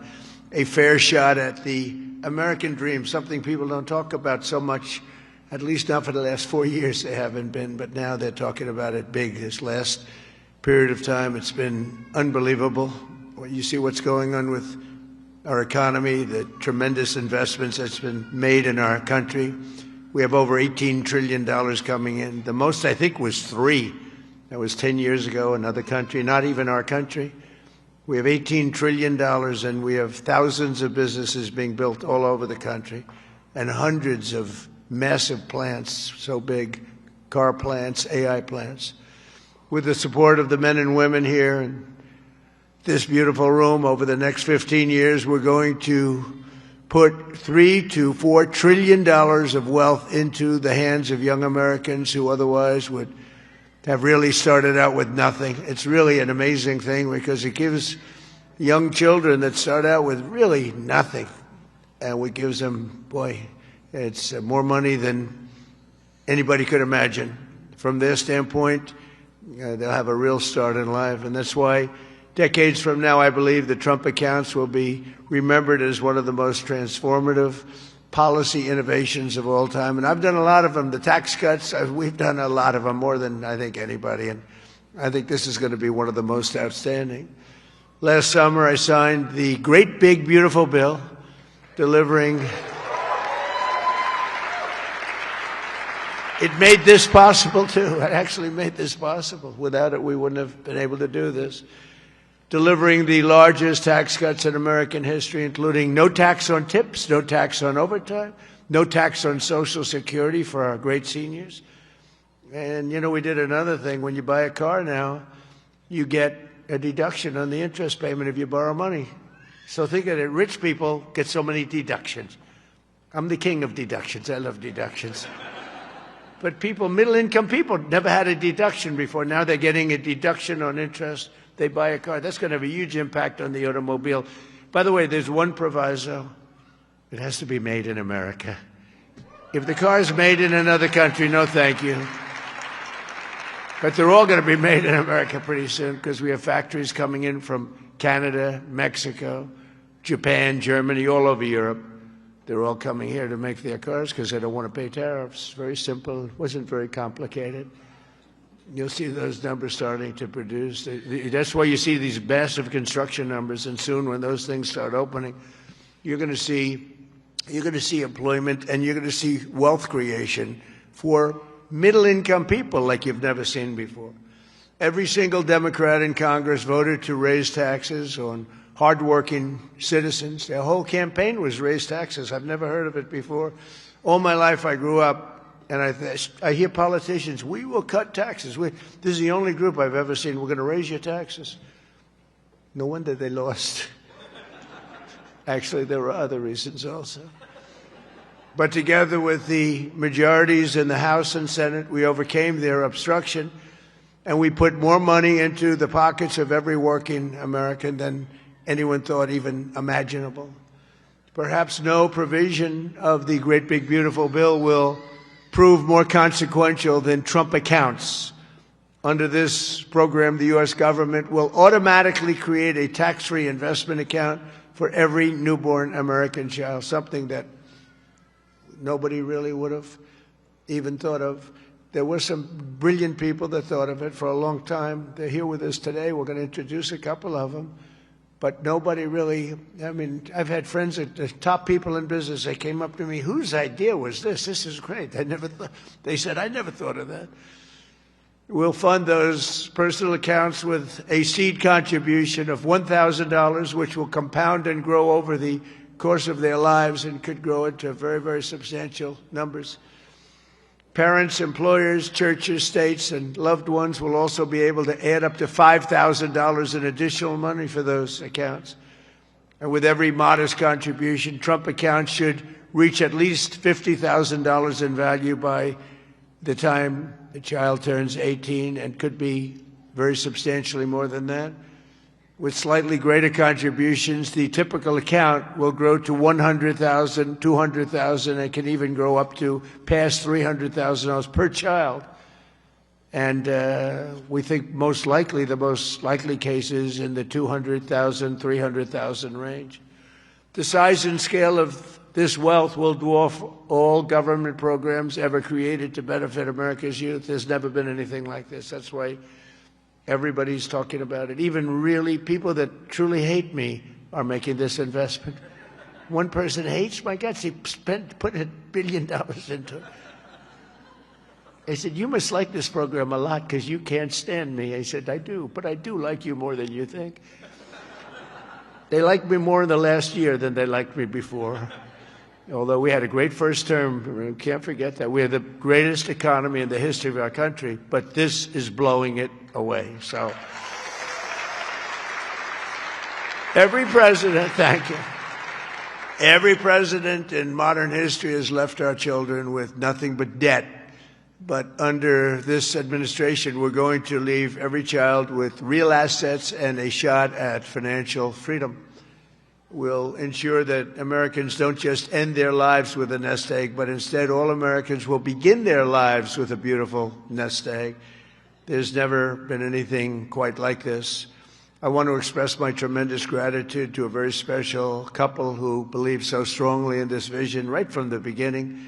a fair shot at the American dream, something people don't talk about so much, at least not for the last 4 years they haven't been, but now they're talking about it big. This last period of time, it's been unbelievable. You see what's going on with our economy, the tremendous investments that's been made in our country. We have over $18 trillion coming in. The most, I think, was 3. That was 10 years ago, another country, not even our country. We have $18 trillion, and we have thousands of businesses being built all over the country, and hundreds of massive plants, so big, car plants, AI plants. With the support of the men and women here in this beautiful room, over the next 15 years, we're going to put $3 to $4 trillion of wealth into the hands of young Americans who otherwise would have really started out with nothing. It's really an amazing thing because it gives young children that start out with really nothing, and it gives them, boy, it's more money than anybody could imagine. From their standpoint, they'll have a real start in life, and that's why decades from now, I believe the Trump accounts will be remembered as one of the most transformative policy innovations of all time. And I've done a lot of them. The tax cuts, we've done a lot of them, more than I think anybody. And I think this is going to be one of the most outstanding. Last summer, I signed the great, big, beautiful bill delivering. It made this possible, too. It actually made this possible. Without it, we wouldn't have been able to do this. Delivering the largest tax cuts in American history, including no tax on tips, no tax on overtime, no tax on Social Security for our great seniors. And, you know, we did another thing. When you buy a car now, you get a deduction on the interest payment if you borrow money. So think of it. Rich people get so many deductions. I'm the king of deductions. I love deductions. But people, middle-income people, never had a deduction before. Now they're getting a deduction on interest. They buy a car. That's going to have a huge impact on the automobile. By the way, there's one proviso. It has to be made in America. If the car is made in another country, no thank you. But they're all going to be made in America pretty soon because we have factories coming in from Canada, Mexico, Japan, Germany, all over Europe. They're all coming here to make their cars because they don't want to pay tariffs. Very simple. It wasn't very complicated. You'll see those numbers starting to produce. That's why you see these massive construction numbers, and soon when those things start opening, you're going to see employment and you're going to see wealth creation for middle-income people like you've never seen before. Every single Democrat in Congress voted to raise taxes on hardworking citizens. Their whole campaign was raise taxes. I've never heard of it before. All my life I grew up, and I hear politicians, we will cut taxes. This is the only group I've ever seen, we're going to raise your taxes. No wonder they lost. Actually, there were other reasons also. But together with the majorities in the House and Senate, we overcame their obstruction, and we put more money into the pockets of every working American than anyone thought even imaginable. Perhaps no provision of the great, big, beautiful bill will prove more consequential than Trump accounts. Under this program, the U.S. government will automatically create a tax-free investment account for every newborn American child, something that nobody really would have even thought of. There were some brilliant people that thought of it for a long time. They're here with us today. We're going to introduce a couple of them. But nobody really, I mean, I've had friends at the top people in business, they came up to me, whose idea was this? This is great. They said, I never thought of that. We'll fund those personal accounts with a seed contribution of $1,000, which will compound and grow over the course of their lives and could grow into very, very substantial numbers. Parents, employers, churches, states, and loved ones will also be able to add up to $5,000 in additional money for those accounts. And with every modest contribution, Trump accounts should reach at least $50,000 in value by the time the child turns 18, and could be very substantially more than that. With slightly greater contributions, the typical account will grow to $100,000, $200,000, and can even grow up to past $300,000 per child. And we think most likely, the most likely cases in the $200,000, $300,000 range. The size and scale of this wealth will dwarf all government programs ever created to benefit America's youth. There's never been anything like this. That's why everybody's talking about it. Even really people that truly hate me are making this investment. One person hates my guts. He put $1 billion into it. I said, you must like this program a lot because you can't stand me. I said, I do, but I do like you more than you think. They liked me more in the last year than they liked me before. Although we had a great first term, we can't forget that. We are the greatest economy in the history of our country, but this is blowing it away. So every president, thank you. Every president in modern history has left our children with nothing but debt. But under this administration, we're going to leave every child with real assets and a shot at financial freedom. We'll ensure that Americans don't just end their lives with a nest egg, but instead all Americans will begin their lives with a beautiful nest egg. There's never been anything quite like this. I want to express my tremendous gratitude to a very special couple who believed so strongly in this vision right from the beginning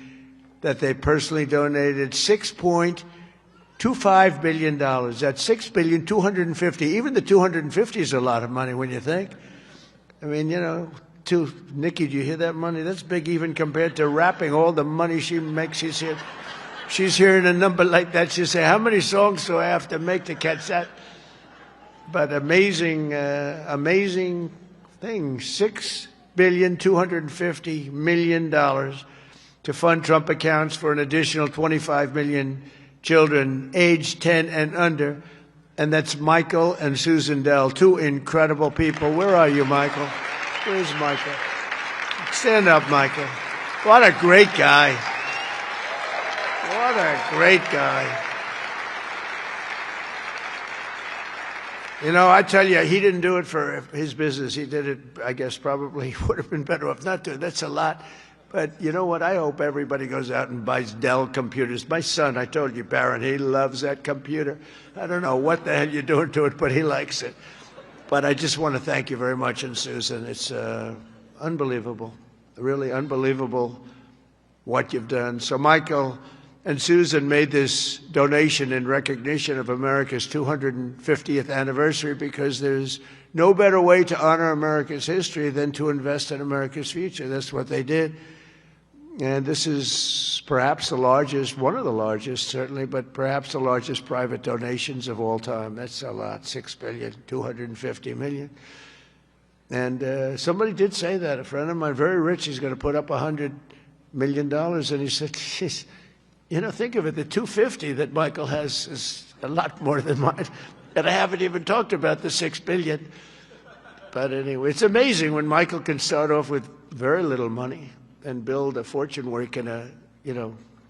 that they personally donated $6.25 billion. That's $6,250,000,000. Even the 250 is a lot of money when you think. I mean, you know, Nikki, do you hear that money? That's big even compared to rapping, all the money she makes. She's hearing a number like that. She'll say, how many songs do I have to make to catch that? But amazing thing, $6,250,000,000 to fund Trump accounts for an additional 25 million children aged 10 and under. And that's Michael and Susan Dell, two incredible people. Where are you, Michael? Where's Michael? Stand up, Michael. What a great guy. What a great guy. You know, I tell you, he didn't do it for his business. He did it, I guess, probably would have been better off not to. That's a lot. But you know what? I hope everybody goes out and buys Dell computers. My son, I told you, Barron, he loves that computer. I don't know what the hell you're doing to it, but he likes it. But I just want to thank you very much, and Susan. It's unbelievable, really unbelievable what you've done. So Michael and Susan made this donation in recognition of America's 250th anniversary because there's no better way to honor America's history than to invest in America's future. That's what they did. And this is perhaps the largest, one of the largest certainly, but perhaps the largest private donations of all time. That's a lot, $6,250,000,000. And somebody did say that. A friend of mine, very rich, he's going to put up $100 million. And he said, geez, you know, think of it, the 250 that Michael has is a lot more than mine. And I haven't even talked about the $6 billion. But anyway, it's amazing when Michael can start off with very little money and build a fortune where he can,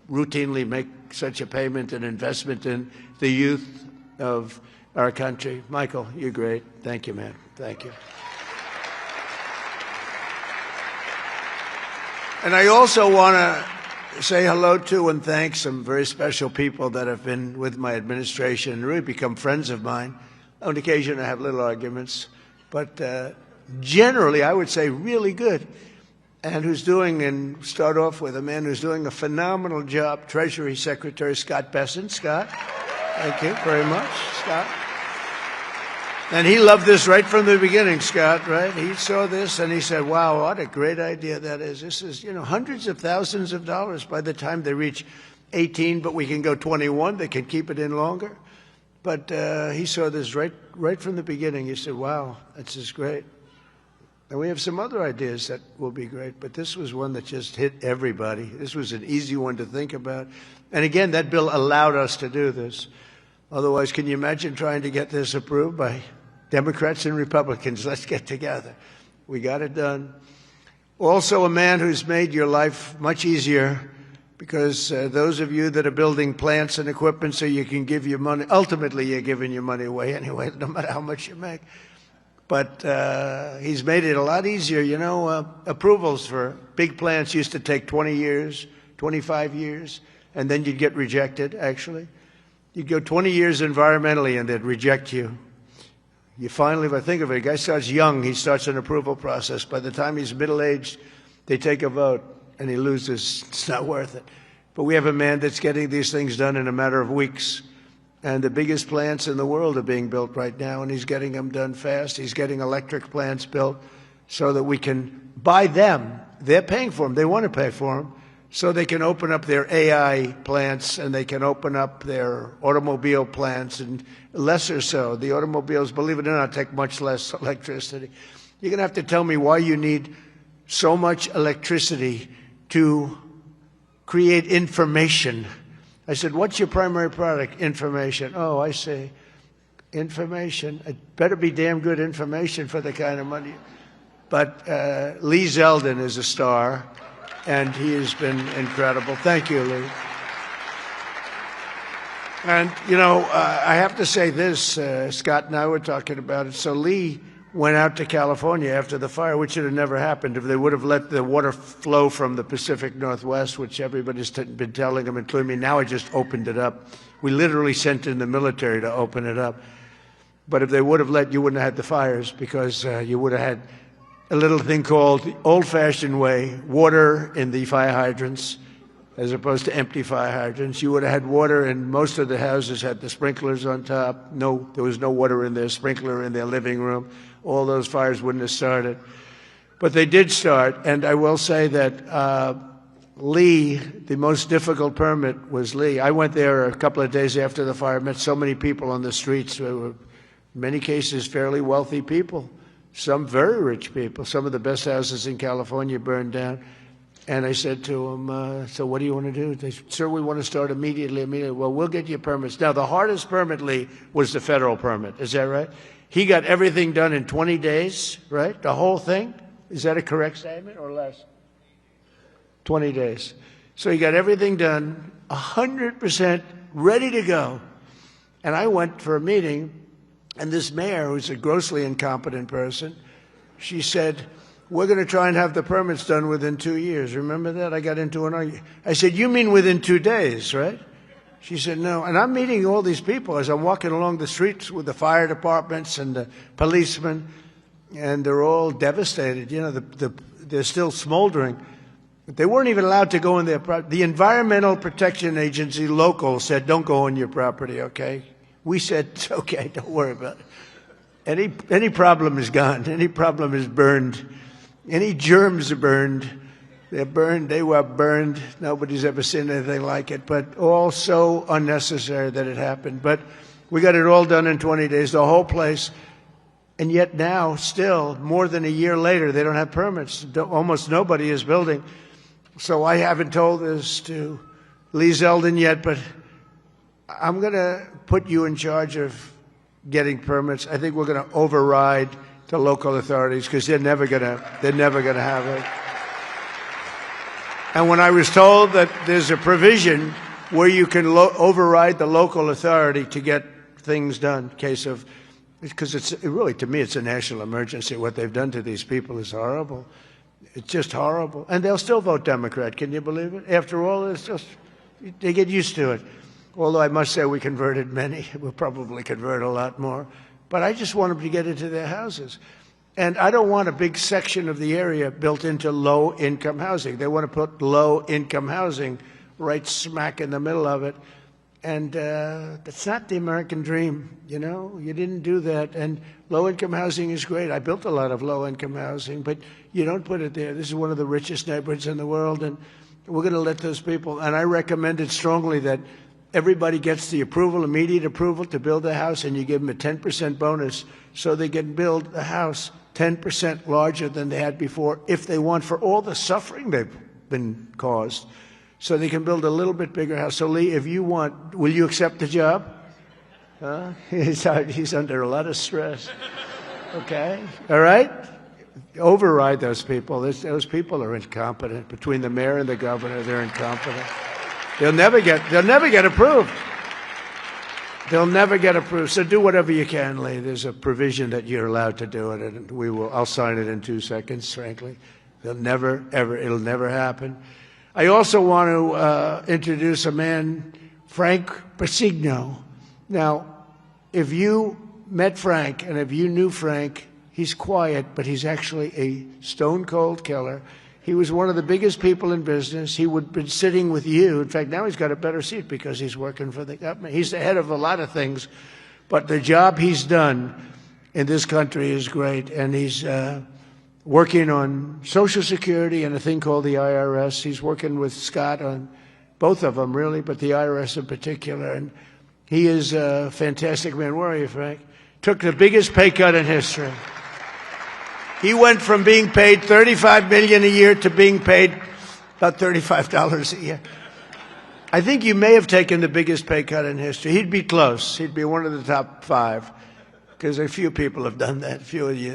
routinely make such a payment and investment in the youth of our country. Michael, you're great. Thank you, man. Thank you. And I also want to say hello to and thank some very special people that have been with my administration and really become friends of mine. On occasion, I have little arguments, but generally, I would say really good. And who's doing, and start off with a man who's doing a phenomenal job, Treasury Secretary Scott Bessent. Scott, thank you very much, Scott. And he loved this right from the beginning, Scott, right? He saw this and he said, wow, what a great idea that is. This is, hundreds of thousands of dollars by the time they reach 18, but we can go 21. They can keep it in longer. But he saw this right from the beginning. He said, wow, this is great. And we have some other ideas that will be great, but this was one that just hit everybody. This was an easy one to think about. And again, that bill allowed us to do this. Otherwise, can you imagine trying to get this approved by Democrats and Republicans? Let's get together. We got it done. Also, a man who's made your life much easier, because those of you that are building plants and equipment so you can give your money, ultimately you're giving your money away anyway, no matter how much you make. But he's made it a lot easier. Approvals for big plants used to take 20 years, 25 years, and then you'd get rejected, actually. You'd go 20 years environmentally and they'd reject you. You finally, if I think of it, a guy starts young, he starts an approval process. By the time he's middle-aged, they take a vote and he loses. It's not worth it. But we have a man that's getting these things done in a matter of weeks. And the biggest plants in the world are being built right now, and he's getting them done fast. He's getting electric plants built so that we can buy them. They're paying for them. They want to pay for them. So they can open up their AI plants and they can open up their automobile plants, and lesser so. The automobiles, believe it or not, take much less electricity. You're going to have to tell me why you need so much electricity to create information. I said, what's your primary product? Information. Oh, I see. Information. It better be damn good information for the kind of money. But Lee Zeldin is a star, and he has been incredible. Thank you, Lee. And, I have to say this. Scott and I were talking about it. So Lee went out to California after the fire, which would have never happened if they would have let the water flow from the Pacific Northwest, which everybody's been telling them, including me. Now I just opened it up. We literally sent in the military to open it up. But if they would have let, you wouldn't have had the fires, because you would have had a little thing called the old-fashioned way, water in the fire hydrants, as opposed to empty fire hydrants. You would have had water, and most of the houses had the sprinklers on top. No, there was no water in their sprinkler in their living room. All those fires wouldn't have started. But they did start, and I will say that Lee, the most difficult permit was Lee. I went there a couple of days after the fire, met so many people on the streets who were, in many cases, fairly wealthy people, some very rich people. Some of the best houses in California burned down. And I said to them, so what do you want to do? They said, sir, we want to start immediately. Well, we'll get you permits. Now, the hardest permit, Lee, was the federal permit. Is that right? He got everything done in 20 days, right? The whole thing? Is that a correct statement or less? 20 days. So he got everything done, 100% ready to go. And I went for a meeting, and this mayor, who's a grossly incompetent person, she said, we're going to try and have the permits done within 2 years. Remember that? I got into an argument. I said, you mean within 2 days, right? She said, no. And I'm meeting all these people as I'm walking along the streets with the fire departments and the policemen, and they're all devastated. They're still smoldering. But they weren't even allowed to go in their property. The Environmental Protection Agency local said, don't go on your property, okay? We said, it's okay, don't worry about it. Any problem is gone. Any problem is burned. Any germs are burned. They're burned. They were burned. Nobody's ever seen anything like it, but all so unnecessary that it happened. But we got it all done in 20 days, the whole place. And yet now, still, more than a year later, they don't have permits. Almost nobody is building. So I haven't told this to Lee Zeldin yet, but I'm going to put you in charge of getting permits. I think we're going to override the local authorities, because they're never going to have it. And when I was told that there's a provision where you can override the local authority to get things done, because it's really, to me, it's a national emergency. What they've done to these people is horrible. It's just horrible. And they'll still vote Democrat. Can you believe it? After all, it's just, they get used to it. Although I must say we converted many. We'll probably convert a lot more. But I just want them to get into their houses. And I don't want a big section of the area built into low-income housing. They want to put low-income housing right smack in the middle of it. And that's not the American dream, you know? You didn't do that. And low-income housing is great. I built a lot of low-income housing, but you don't put it there. This is one of the richest neighborhoods in the world, and we're going to let those people. And I recommend it strongly that everybody gets the approval, immediate approval to build a house, and you give them a 10% bonus so they can build a house 10% larger than they had before if they want, for all the suffering they've been caused. So they can build a little bit bigger house. So, Lee, if you want, will you accept the job? He's under a lot of stress. Okay? All right? Override those people. Those people are incompetent. Between the mayor and the governor, they're incompetent. They'll never get approved. They'll never get approved. So do whatever you can, Lee. There's a provision that you're allowed to do it, and I'll sign it in 2 seconds, frankly. It'll never happen. I also want to introduce a man, Frank Pasigno. Now, if you met Frank and if you knew Frank, he's quiet, but he's actually a stone-cold killer. He was one of the biggest people in business. He would have been sitting with you. In fact, now he's got a better seat because he's working for the government. He's the head of a lot of things, but the job he's done in this country is great, and he's working on Social Security and a thing called the IRS. He's working with Scott on both of them, really, but the IRS in particular. And he is a fantastic man. Where are you, Frank? Took the biggest pay cut in history. He went from being paid $35 million a year to being paid about $35 a year. I think you may have taken the biggest pay cut in history. He'd be close. He'd be one of the top 5. Because a few people have done that. A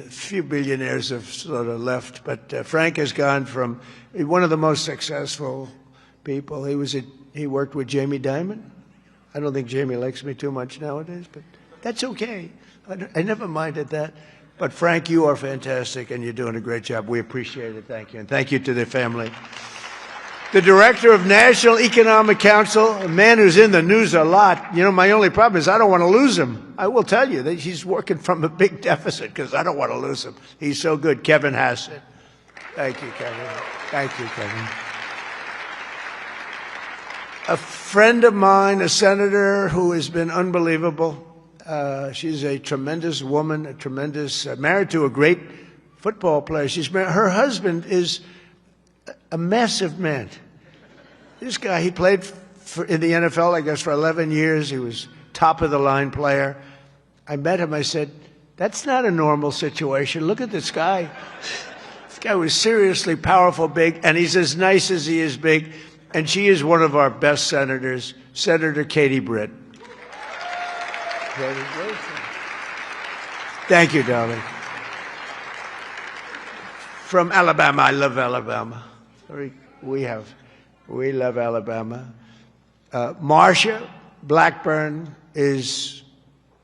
few billionaires have sort of left. But Frank has gone from one of the most successful people. He worked with Jamie Dimon. I don't think Jamie likes me too much nowadays, but that's okay. I never minded that. But Frank, you are fantastic, and you're doing a great job. We appreciate it. Thank you. And thank you to the family. The director of National Economic Council, a man who's in the news a lot. You know, my only problem is I don't want to lose him. I will tell you that he's working from a big deficit because I don't want to lose him. He's so good. Kevin Hassett. Thank you, Kevin. Thank you, Kevin. A friend of mine, a senator who has been unbelievable. She's a tremendous woman, married to a great football player. Her husband is a massive man. This guy, he played in the NFL, I guess, for 11 years. He was top-of-the-line player. I met him. I said, that's not a normal situation. Look at this guy. This guy was seriously powerful, big, and he's as nice as he is big. And she is one of our best senators, Senator Katie Britt. Thank you, darling. From Alabama. I love Alabama. We love Alabama. Marsha Blackburn is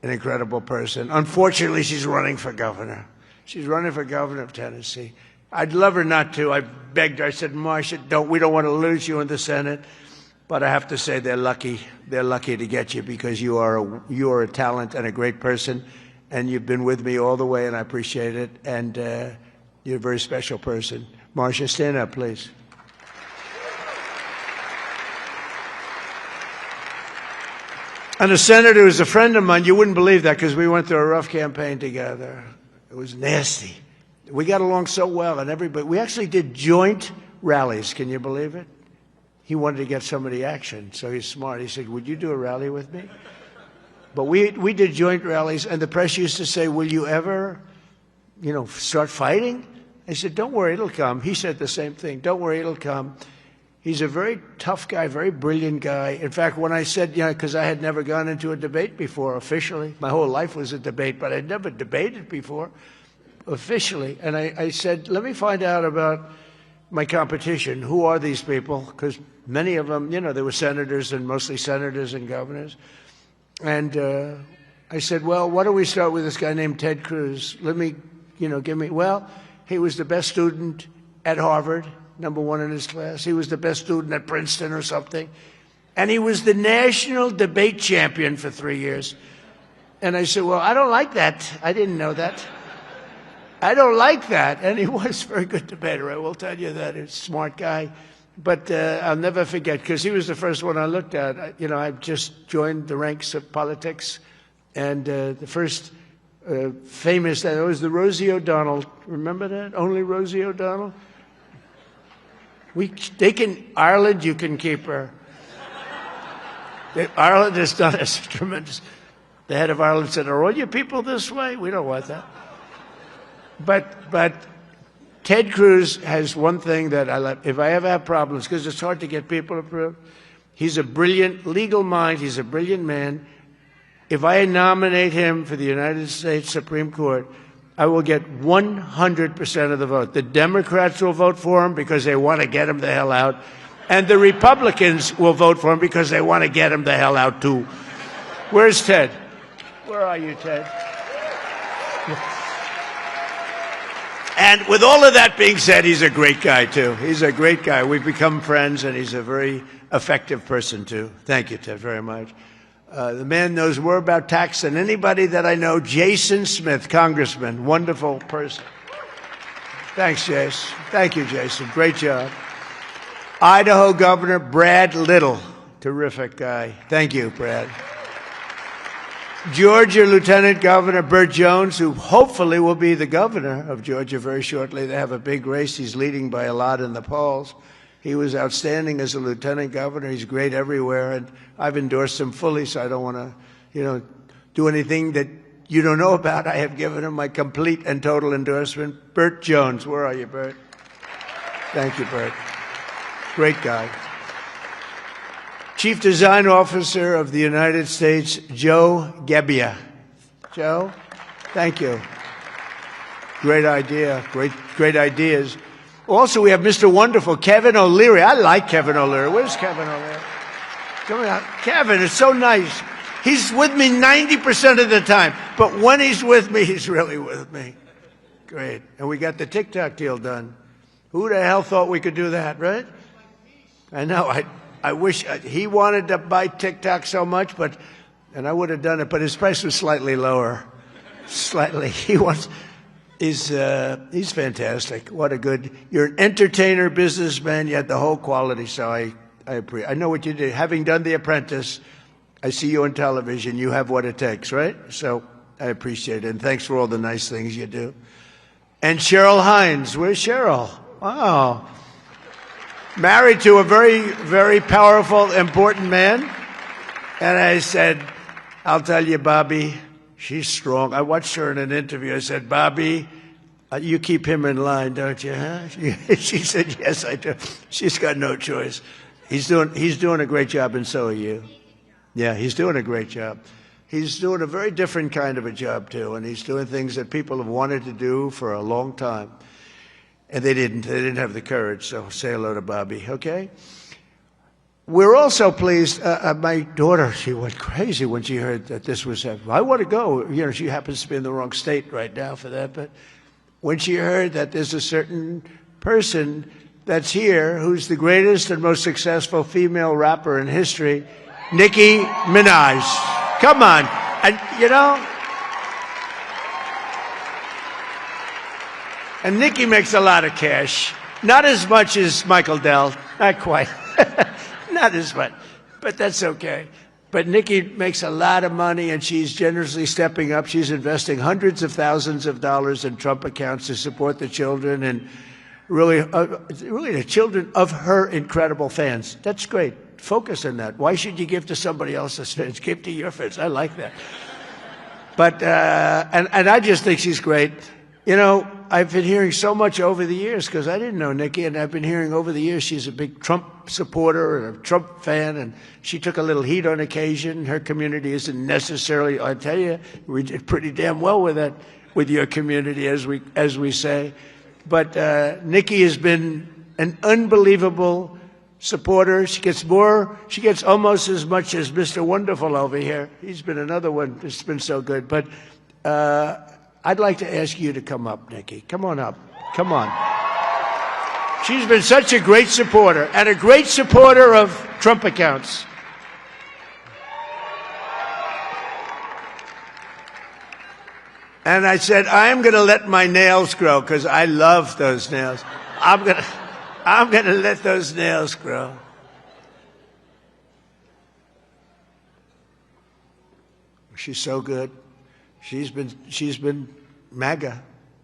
an incredible person. Unfortunately, she's running for governor. She's running for governor of Tennessee. I'd love her not to. I begged her. I said, Marsha, we don't want to lose you in the Senate. But I have to say they're lucky. They're lucky to get you because you are a talent and a great person, and you've been with me all the way, and I appreciate it. And you're a very special person. Marsha, stand up, please. And a senator who's a friend of mine, you wouldn't believe that because we went through a rough campaign together. It was nasty. We got along so well, and we actually did joint rallies. Can you believe it? He wanted to get some of the action, so he's smart. He said, would you do a rally with me? But we did joint rallies, and the press used to say, will you ever, start fighting? I said, don't worry, it'll come. He said the same thing. Don't worry, it'll come. He's a very tough guy, very brilliant guy. In fact, when I said, because I had never gone into a debate before officially. My whole life was a debate, but I'd never debated before officially. And I said, let me find out about my competition. Who are these people? Because many of them, they were senators and mostly senators and governors. And I said, well, why don't we start with this guy named Ted Cruz? Let me, well, he was the best student at Harvard, #1 in his class. He was the best student at Princeton or something. And he was the national debate champion for 3 years. And I said, well, I don't like that. I didn't know that. I don't like that. And he was a very good debater. I will tell you that. He's a smart guy. But I'll never forget, because he was the first one I looked at. I just joined the ranks of politics, and the first famous, that was the Rosie O'Donnell. Remember that? Only Rosie O'Donnell? Ireland, you can keep her. Ireland has done us tremendous. The head of Ireland said, "Are all your people this way? We don't want that." But Ted Cruz has one thing that I like. If I ever have problems, because it's hard to get people approved, he's a brilliant legal mind. He's a brilliant man. If I nominate him for the United States Supreme Court, I will get 100% of the vote. The Democrats will vote for him because they want to get him the hell out. And the Republicans will vote for him because they want to get him the hell out, too. Where's Ted? Where are you, Ted? And with all of that being said, he's a great guy, too. He's a great guy. We've become friends, and he's a very effective person, too. Thank you, Ted, very much. The man knows more about tax than anybody that I know. Jason Smith, Congressman, wonderful person. Thanks, Jason. Thank you, Jason. Great job. Idaho Governor Brad Little, terrific guy. Thank you, Brad. Georgia Lieutenant Governor Burt Jones, who hopefully will be the governor of Georgia very shortly. They have a big race. He's leading by a lot in the polls. He was outstanding as a lieutenant governor. He's great everywhere, and I've endorsed him fully, so I don't want to, do anything that you don't know about. I have given him my complete and total endorsement. Burt Jones, where are you, Burt? Thank you, Burt. Great guy. Chief Design Officer of the United States, Joe Gebbia. Joe, thank you. Great idea. Great ideas. Also, we have Mr. Wonderful, Kevin O'Leary. I like Kevin O'Leary. Where's Kevin O'Leary? Come on. Kevin is so nice. He's with me 90% of the time. But when he's with me, he's really with me. Great. And we got the TikTok deal done. Who the hell thought we could do that, right? I know. I wish he wanted to buy TikTok so much, and I would have done it, but his price was slightly lower. Slightly. He's fantastic. What a good, you're an entertainer, businessman, you had the whole quality, so I appreciate. I know what you did. Having done The Apprentice, I see you on television, you have what it takes, right? So I appreciate it, and thanks for all the nice things you do. And Cheryl Hines, where's Cheryl? Wow. Married to a very, very powerful, important man. And I said, I'll tell you, Bobby, she's strong. I watched her in an interview. I said, Bobby, you keep him in line, don't you, huh? She said, yes, I do. She's got no choice. He's doing a great job, and so are you. Yeah, he's doing a great job. He's doing a very different kind of a job, too, and he's doing things that people have wanted to do for a long time. And they didn't have the courage, so say hello to Bobby, okay? We're also pleased, my daughter, she went crazy when she heard that this was happening. I want to go. She happens to be in the wrong state right now for that, but when she heard that there's a certain person that's here who's the greatest and most successful female rapper in history, Nicki Minaj. Come on. And, and Nicki makes a lot of cash. Not as much as Michael Dell. Not quite. Not as much. But that's okay. But Nicki makes a lot of money, and she's generously stepping up. She's investing hundreds of thousands of dollars in Trump accounts to support the children and really the children of her incredible fans. That's great. Focus on that. Why should you give to somebody else's fans? Give to your fans. I like that. But and I just think she's great. I've been hearing so much over the years because I didn't know Nicki, and I've been hearing over the years she's a big Trump supporter and a Trump fan, and she took a little heat on occasion. Her community isn't necessarily, I tell you, we did pretty damn well with that, with your community, as we say. But Nicki has been an unbelievable supporter. She gets almost as much as Mr. Wonderful over here. He's been another one that's been so good. But I'd like to ask you to come up, Nicki. Come on up. Come on. She's been such a great supporter, and a great supporter of Trump accounts. And I said, I am going to let my nails grow because I love those nails. I'm I'm going to let those nails grow. She's so good. She's been MAGA.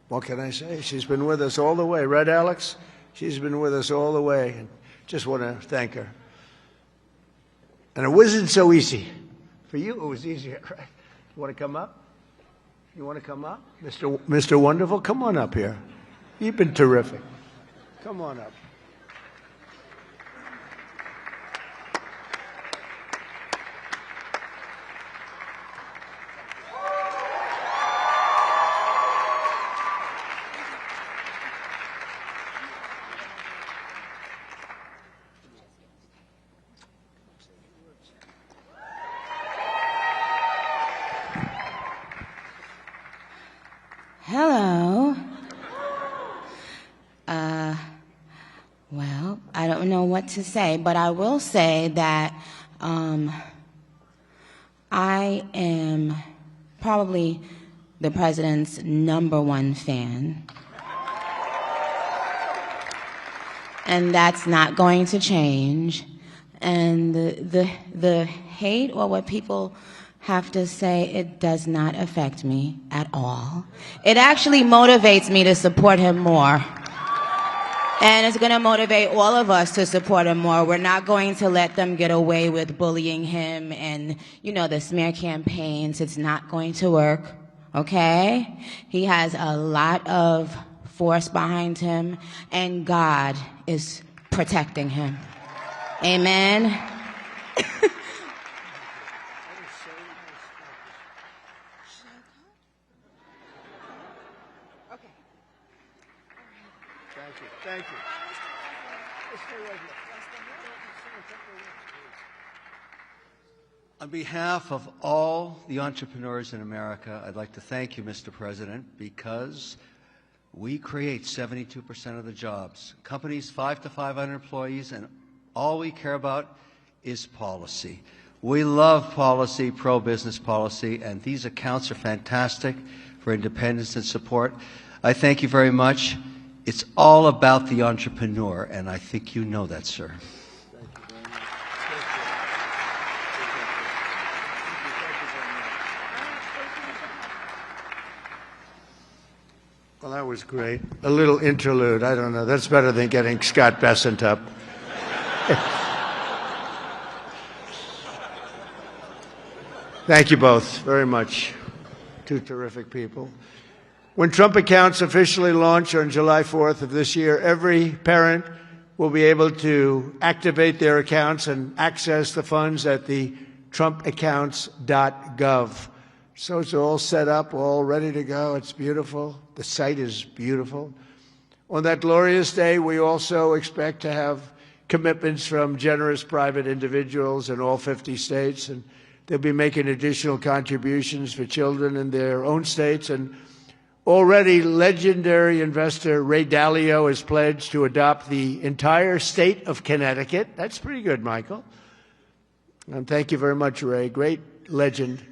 What can I say? She's been with us all the way. Right, Alex? She's been with us all the way. And just want to thank her. And it wasn't so easy. For you, it was easier, right? You want to come up? You want to come up? Mr. Wonderful, come on up here. You've been terrific. Come on up. Hello. Well, I don't know what to say, but I will say that I am probably the president's #1 fan. And that's not going to change. And the hate or what people have to say, it does not affect me at all. It actually motivates me to support him more. And it's going to motivate all of us to support him more. We're not going to let them get away with bullying him and, you know, the smear campaigns. It's not going to work, okay? He has a lot of force behind him, and God is protecting him. Amen. Thank you. On behalf of all the entrepreneurs in America, I'd like to thank you, Mr. President, because we create 72% of the jobs. Companies 5 to 500 employees, and all we care about is policy. We love policy, pro-business policy, and these accounts are fantastic for independence and support. I thank you very much. It's all about the entrepreneur, and I think you know that, sir. Thank you very much. Well, that was great. A little interlude. I don't know. That's better than getting Scott Bessent up. Thank you both very much. Two terrific people. When Trump accounts officially launch on July 4th of this year, every parent will be able to activate their accounts and access the funds at the trumpaccounts.gov. So it's all set up, all ready to go. It's beautiful. The site is beautiful. On that glorious day, we also expect to have commitments from generous private individuals in all 50 states, and they'll be making additional contributions for children in their own states. And already, legendary investor Ray Dalio has pledged to adopt the entire state of Connecticut. That's pretty good, Michael. And thank you very much, Ray. Great legend.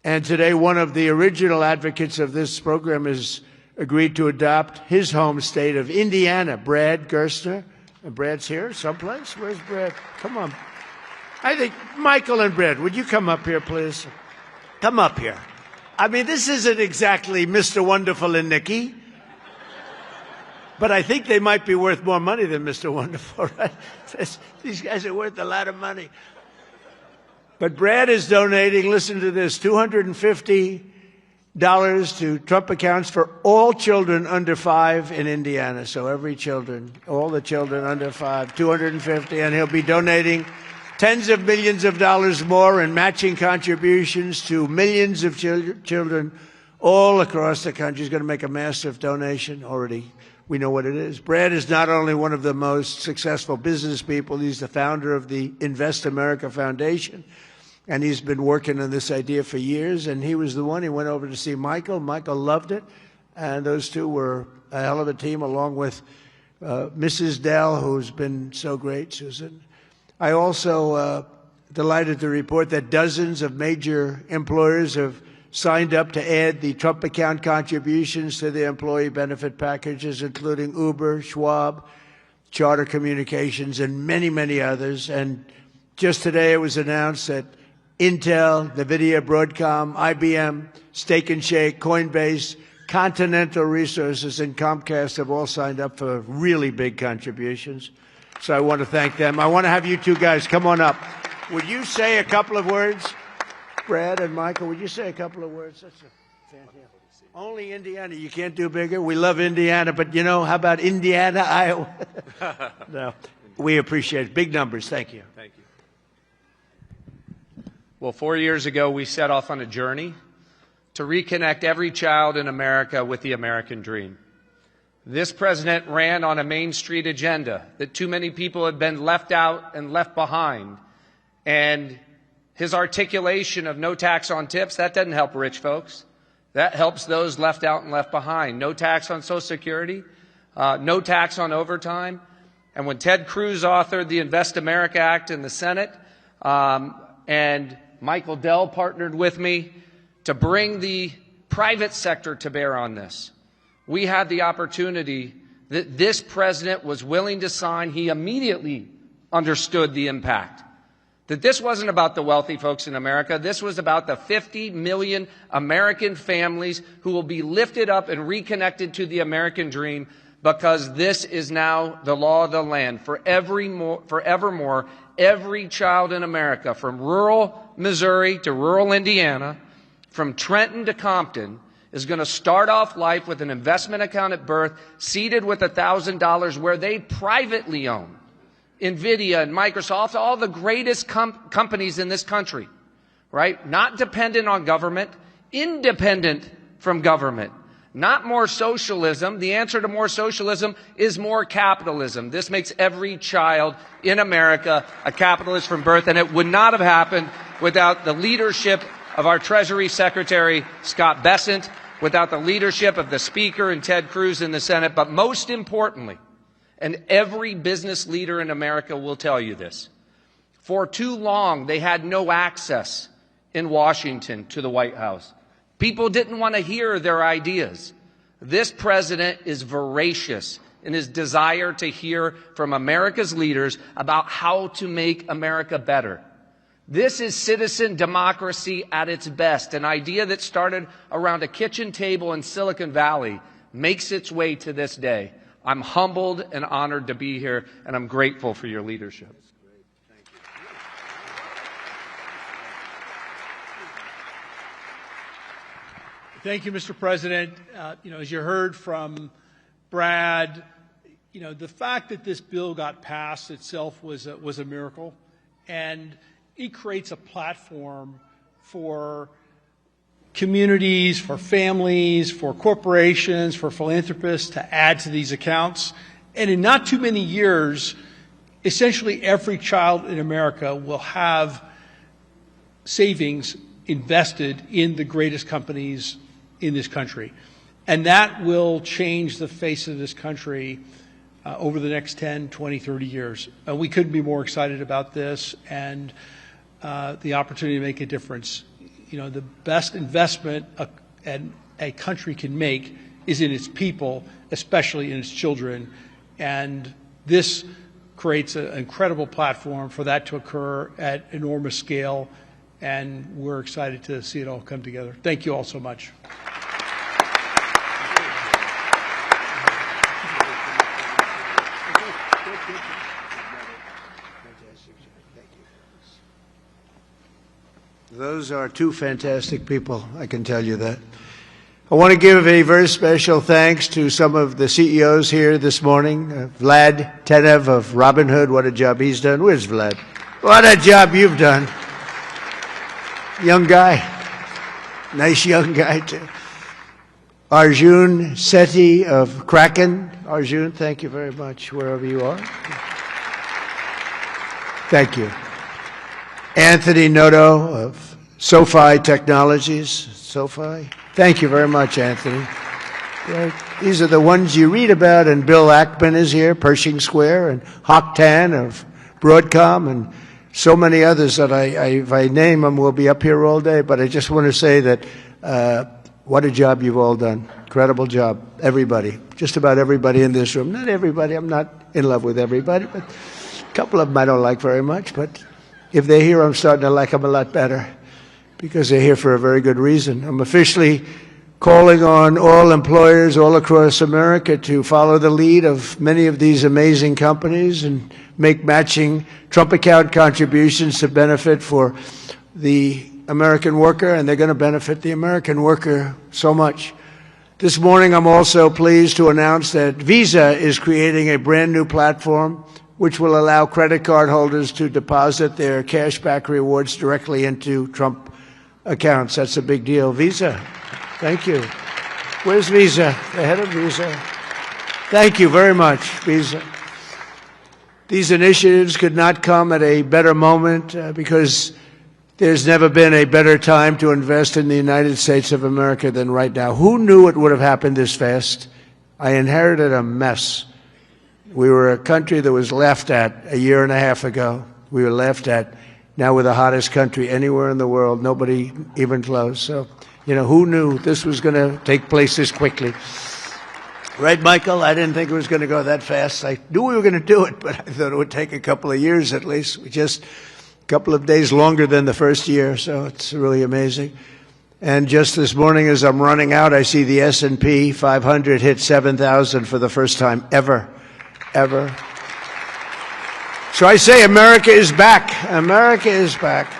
And today, one of the original advocates of this program has agreed to adopt his home state of Indiana, Brad Gerstner. And Brad's here someplace? Where's Brad? Come on. I think Michael and Brad, would you come up here, please? Come up here. I mean, this isn't exactly Mr. Wonderful and Nikki, but I think they might be worth more money than Mr. Wonderful, right? These guys are worth a lot of money. But Brad is donating, listen to this, $250 to Trump accounts for all children under 5 in Indiana. So every children, all the children under 5, $250, and he'll be donating tens of millions of dollars more in matching contributions to millions of children all across the country. He's going to make a massive donation already. We know what it is. Brad is not only one of the most successful business people, he's the founder of the Invest America Foundation, and he's been working on this idea for years, and he was the one. He went over to see Michael. Michael loved it, and those two were a hell of a team, along with Mrs. Dell, who's been so great, Susan. I also delighted to report that dozens of major employers have signed up to add the Trump account contributions to their employee benefit packages, including Uber, Schwab, Charter Communications, and many, many others. And just today it was announced that Intel, NVIDIA, Broadcom, IBM, Steak and Shake, Coinbase, Continental Resources, and Comcast have all signed up for really big contributions. So I want to thank them. I want to have you two guys come on up. Would you say a couple of words? Brad and Michael, would you say a couple of words? That's a fantastic. Only Indiana. You can't do bigger. We love Indiana, but you know, how about Indiana, Iowa? No, we appreciate it. Big numbers. Thank you. Thank you. Well, 4 years ago, we set off on a journey to reconnect every child in America with the American dream. This president ran on a Main Street agenda that too many people had been left out and left behind. And his articulation of no tax on tips, that doesn't help rich folks. That helps those left out and left behind. No tax on Social Security, no tax on overtime. And when Ted Cruz authored the Invest America Act in the Senate, and Michael Dell partnered with me to bring the private sector to bear on this, we had the opportunity that this president was willing to sign. He immediately understood the impact. That this wasn't about the wealthy folks in America. This was about the 50 million American families who will be lifted up and reconnected to the American dream, because this is now the law of the land. Forevermore, every child in America, from rural Missouri to rural Indiana, from Trenton to Compton, is going to start off life with an investment account at birth, seeded with $1,000, where they privately own NVIDIA and Microsoft, all the greatest companies in this country, right? Not dependent on government, independent from government. Not more socialism. The answer to more socialism is more capitalism. This makes every child in America a capitalist from birth, and it would not have happened without the leadership of our Treasury Secretary, Scott Bessent, without the leadership of the Speaker and Ted Cruz in the Senate, but most importantly, and every business leader in America will tell you this, for too long they had no access in Washington to the White House. People didn't want to hear their ideas. This president is voracious in his desire to hear from America's leaders about how to make America better. This is citizen democracy at its best. An idea that started around a kitchen table in Silicon Valley makes its way to this day. I'm humbled and honored to be here, and I'm grateful for your leadership. Thank you, Mr. President. As you heard from Brad, the fact that this bill got passed itself was a miracle, and it creates a platform for communities, for families, for corporations, for philanthropists to add to these accounts. And in not too many years, essentially every child in America will have savings invested in the greatest companies in this country. And that will change the face of this country over the next 10, 20, 30 years. We couldn't be more excited about this and the opportunity to make a difference. The best investment a country can make is in its people, especially in its children. And this creates an incredible platform for that to occur at enormous scale. And we're excited to see it all come together. Thank you all so much. Those are two fantastic people, I can tell you that. I want to give a very special thanks to some of the CEOs here this morning. Vlad Tenev of Robinhood, what a job he's done. Where's Vlad? What a job you've done. Young guy. Nice young guy, too. Arjun Sethi of Kraken. Arjun, thank you very much, wherever you are. Thank you. Anthony Noto of SoFi Technologies. SoFi. Thank you very much, Anthony. These are the ones you read about, and Bill Ackman is here, Pershing Square, and Hock Tan of Broadcom, and so many others that if I name them, we'll be up here all day. But I just want to say that what a job you've all done. Incredible job. Everybody, just about everybody in this room. Not everybody, I'm not in love with everybody, but a couple of them I don't like very much. But if they're here, I'm starting to like them a lot better because they're here for a very good reason. I'm officially calling on all employers all across America to follow the lead of many of these amazing companies and make matching Trump account contributions to benefit for the American worker, and they're going to benefit the American worker so much. This morning, I'm also pleased to announce that Visa is creating a brand new platform which will allow credit card holders to deposit their cashback rewards directly into Trump accounts. That's a big deal. Visa, thank you. Where's Visa? The head of Visa. Thank you very much, Visa. These initiatives could not come at a better moment because there's never been a better time to invest in the United States of America than right now. Who knew it would have happened this fast? I inherited a mess. We were a country that was laughed at a year and a half ago. We were laughed at. Now we're the hottest country anywhere in the world. Nobody even close. So, who knew this was going to take place this quickly? Right, Michael? I didn't think it was going to go that fast. I knew we were going to do it, but I thought it would take a couple of years at least. We just a couple of days longer than the first year, so it's really amazing. And just this morning as I'm running out, I see the S&P 500 hit 7,000 for the first time ever. So I say America is back. America is back.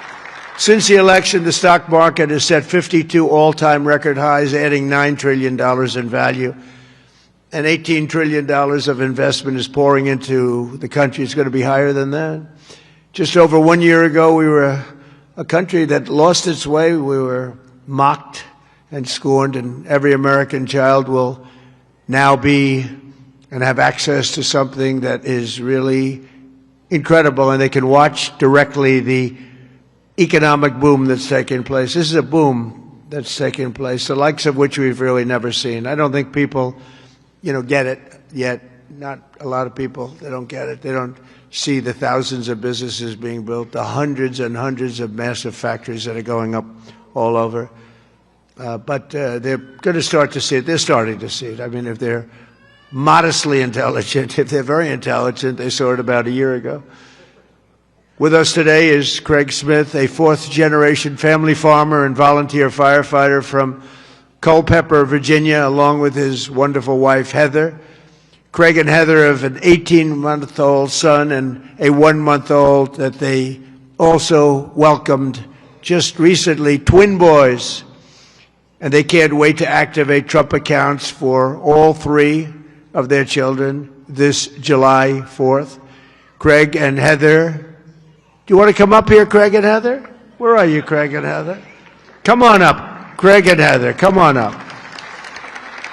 Since the election, the stock market has set 52 all-time record highs, adding $9 trillion in value. And $18 trillion of investment is pouring into the country. It's going to be higher than that. Just over 1 year ago, we were a country that lost its way. We were mocked and scorned, and every American child will now be and have access to something that is really incredible, and they can watch directly the economic boom that's taking place. This is a boom that's taking place, the likes of which we've really never seen. I don't think people, get it yet. Not a lot of people. They don't get it. They don't see the thousands of businesses being built, the hundreds and hundreds of massive factories that are going up all over. But they're going to start to see it. They're starting to see it. I mean, if they're modestly intelligent, if they're very intelligent, they saw it about a year ago. With us today is Craig Smith, a fourth-generation family farmer and volunteer firefighter from Culpeper, Virginia, along with his wonderful wife, Heather. Craig and Heather have an 18-month-old son and a 1-month-old that they also welcomed just recently, twin boys. And they can't wait to activate Trump accounts for all three of their children this July 4th. Craig and Heather, do you want to come up here, Craig and Heather? Where are you, Craig and Heather? Come on up, Craig and Heather, come on up.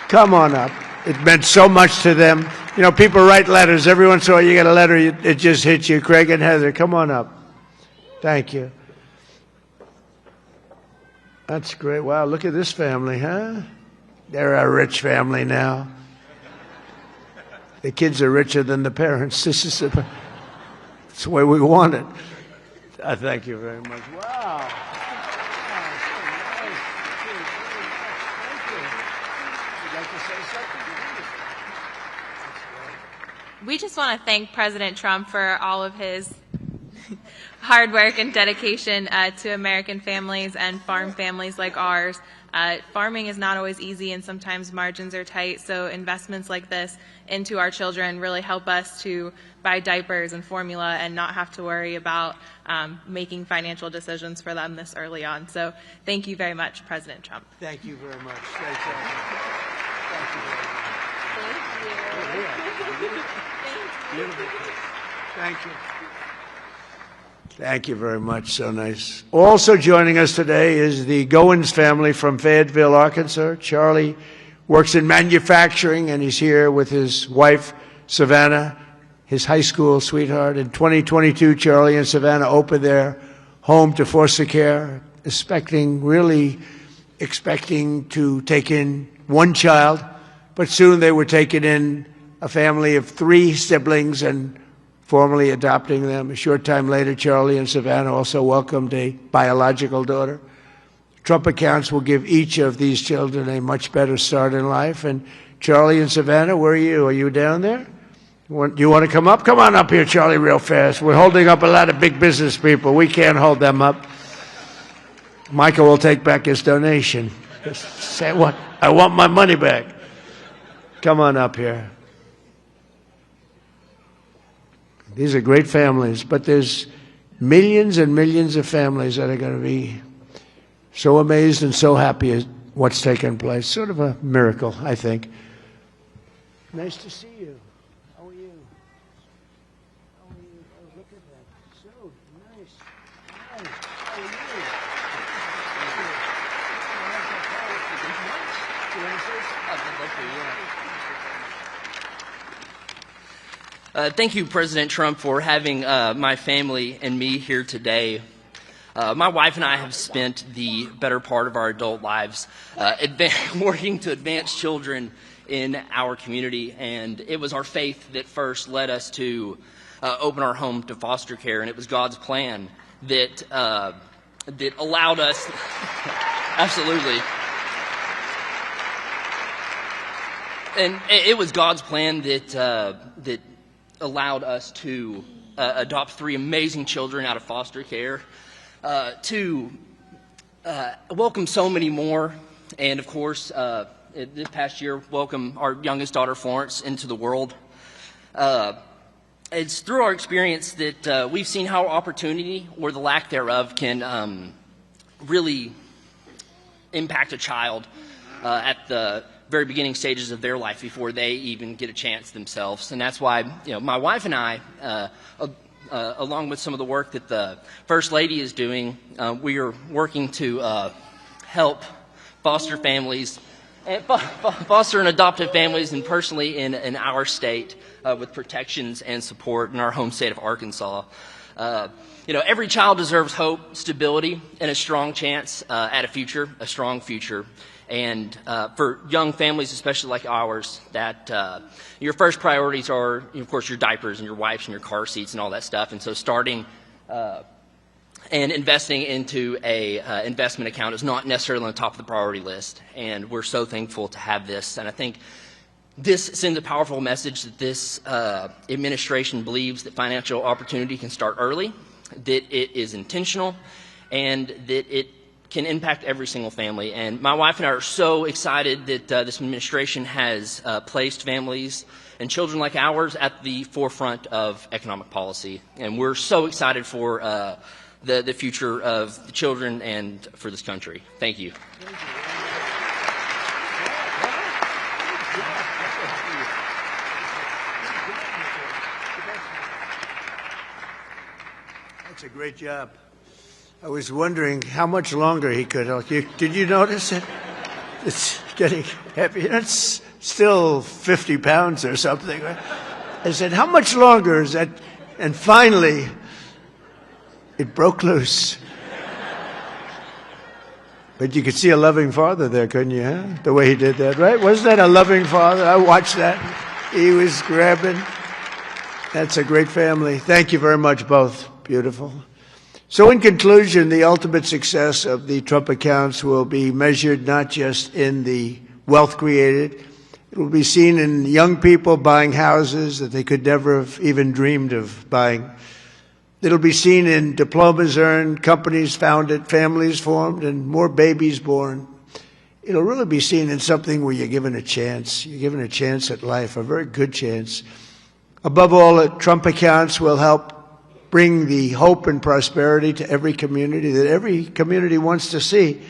Come on up. It meant so much to them. People write letters. Every once in a while you get a letter, it just hits you. Craig and Heather, come on up. Thank you. That's great. Wow, look at this family, huh? They're a rich family now. The kids are richer than the parents. That's the way we want it. Thank you very much. Wow. We just want to thank President Trump for all of his hard work and dedication to American families and farm families like ours. Farming is not always easy and sometimes margins are tight, so investments like this into our children really help us to buy diapers and formula and not have to worry about making financial decisions for them this early on. So thank you very much, President Trump. Thank you very much. Thank you very much. Thank you. Thank you very much. So nice. Also joining us today is the Goins family from Fayetteville, Arkansas. Charlie works in manufacturing, and he's here with his wife, Savannah, his high school sweetheart. In 2022, Charlie and Savannah opened their home to foster care, really expecting to take in one child, but soon they were taking in a family of 3 siblings and formally adopting them. A short time later, Charlie and Savannah also welcomed a biological daughter. Trump accounts will give each of these children a much better start in life. And Charlie and Savannah, where are you? Are you down there? Do you want to come up? Come on up here, Charlie, real fast. We're holding up a lot of big business people. We can't hold them up. Michael will take back his donation. Say what? I want my money back. Come on up here. These are great families, but there's millions and millions of families that are going to be so amazed and so happy at what's taken place. Sort of a miracle, I think. Nice to see you. How are you? How are you? Oh, look at that. So nice. Nice. How are you? Thank you, President Trump, for having my family and me here today. My wife and I have spent the better part of our adult lives working to advance children in our community, and it was our faith that first led us to open our home to foster care, and it was God's plan that allowed us absolutely. And it was God's plan that allowed us to adopt 3 amazing children out of foster care, to welcome so many more, and of course, this past year, welcome our youngest daughter, Florence, into the world. It's through our experience that we've seen how opportunity, or the lack thereof, can really impact a child at the very beginning stages of their life before they even get a chance themselves. And that's why, my wife and I, along with some of the work that the First Lady is doing, we are working to help foster families, foster and adoptive families, and personally in our state with protections and support in our home state of Arkansas. Every child deserves hope, stability, and a strong chance at a strong future. And for young families, especially like ours, that your first priorities are, of course, your diapers and your wipes and your car seats and all that stuff. And so starting and investing into a investment account is not necessarily on the top of the priority list. And we're so thankful to have this. And I think this sends a powerful message that this administration believes that financial opportunity can start early, that it is intentional, and that it can impact every single family. And my wife and I are so excited that this administration has placed families and children like ours at the forefront of economic policy. And we're so excited for the future of the children and for this country. Thank you. That's a great job. I was wondering how much longer he could. Did you notice it? It's getting heavy. It's still 50 pounds or something. Right? I said, how much longer is that? And finally, it broke loose. But you could see a loving father there, couldn't you? Huh? The way he did that, right? Wasn't that a loving father? I watched that. He was grabbing. That's a great family. Thank you very much, both. Beautiful. So in conclusion, the ultimate success of the Trump accounts will be measured not just in the wealth created. It will be seen in young people buying houses that they could never have even dreamed of buying. It'll be seen in diplomas earned, companies founded, families formed, and more babies born. It'll really be seen in something where you're given a chance. You're given a chance at life, a very good chance. Above all, the Trump accounts will help bring the hope and prosperity to every community that every community wants to see.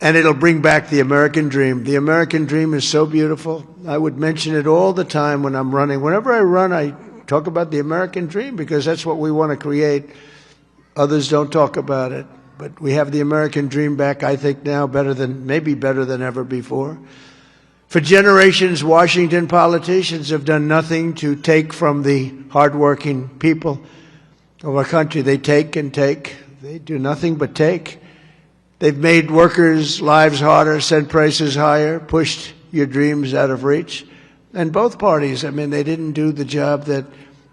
And it'll bring back the American dream. The American dream is so beautiful. I would mention it all the time when I'm running. Whenever I run, I talk about the American dream because that's what we want to create. Others don't talk about it. But we have the American dream back, I think, now maybe better than ever before. For generations, Washington politicians have done nothing to take from the hardworking people of our country. They take and take. They do nothing but take. They've made workers' lives harder, sent prices higher, pushed your dreams out of reach. And both parties, they didn't do the job that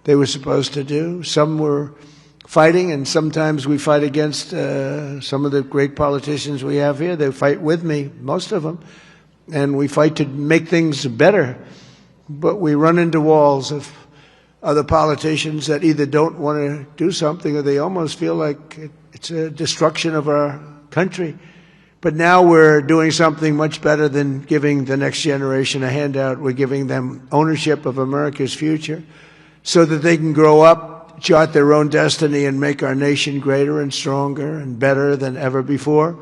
they were supposed to do. Some were fighting, and sometimes we fight against some of the great politicians we have here. They fight with me, most of them, and we fight to make things better. But we run into walls of other politicians that either don't want to do something or they almost feel like it's a destruction of our country. But now we're doing something much better than giving the next generation a handout. We're giving them ownership of America's future so that they can grow up, chart their own destiny, and make our nation greater and stronger and better than ever before.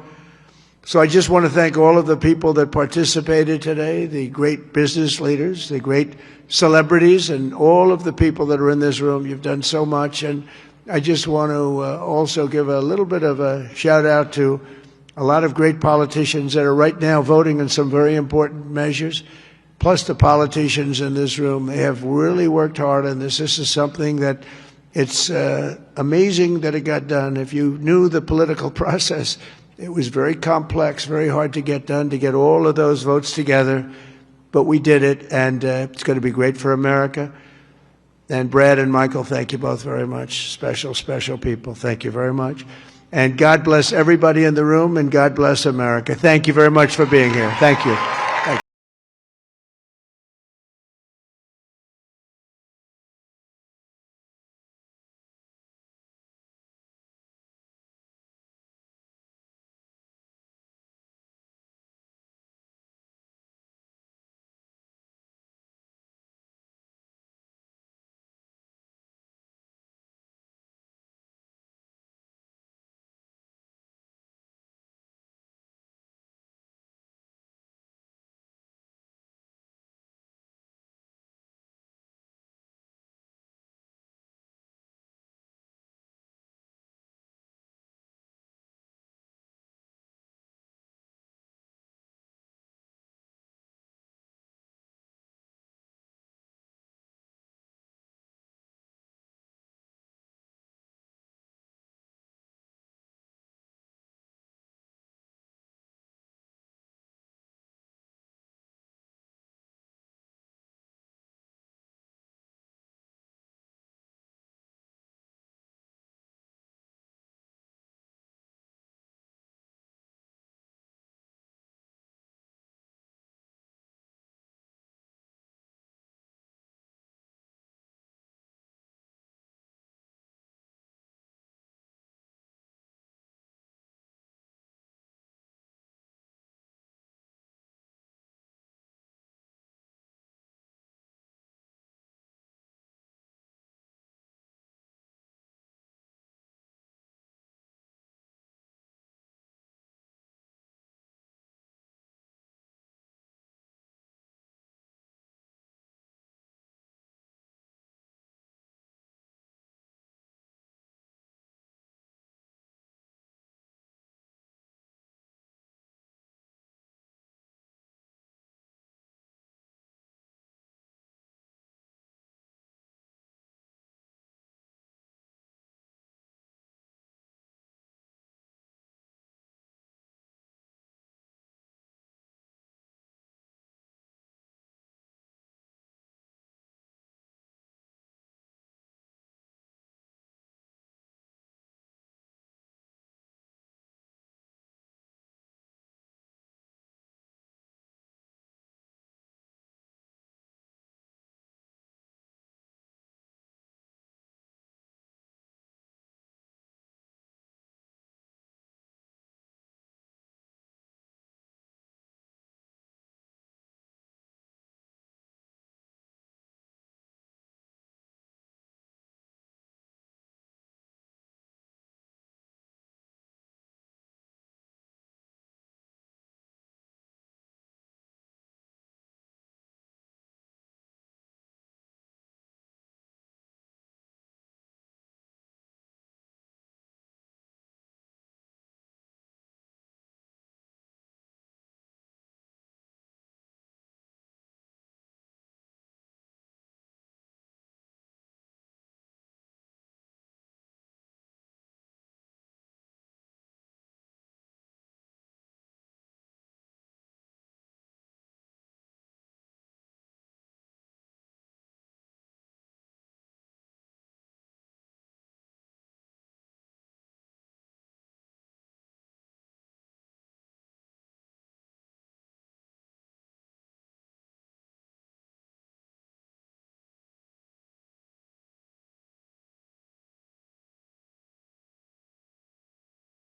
So I just want to thank all of the people that participated today, the great business leaders, the great celebrities, and all of the people that are in this room. You've done so much. And I just want to also give a little bit of a shout out to a lot of great politicians that are right now voting on some very important measures, plus the politicians in this room. They have really worked hard on this. This is something that it's amazing that it got done. If you knew the political process, it was very complex, very hard to get done, to get all of those votes together. But we did it, and it's going to be great for America. And Brad and Michael, thank you both very much. Special, special people. Thank you very much. And God bless everybody in the room, and God bless America. Thank you very much for being here. Thank you.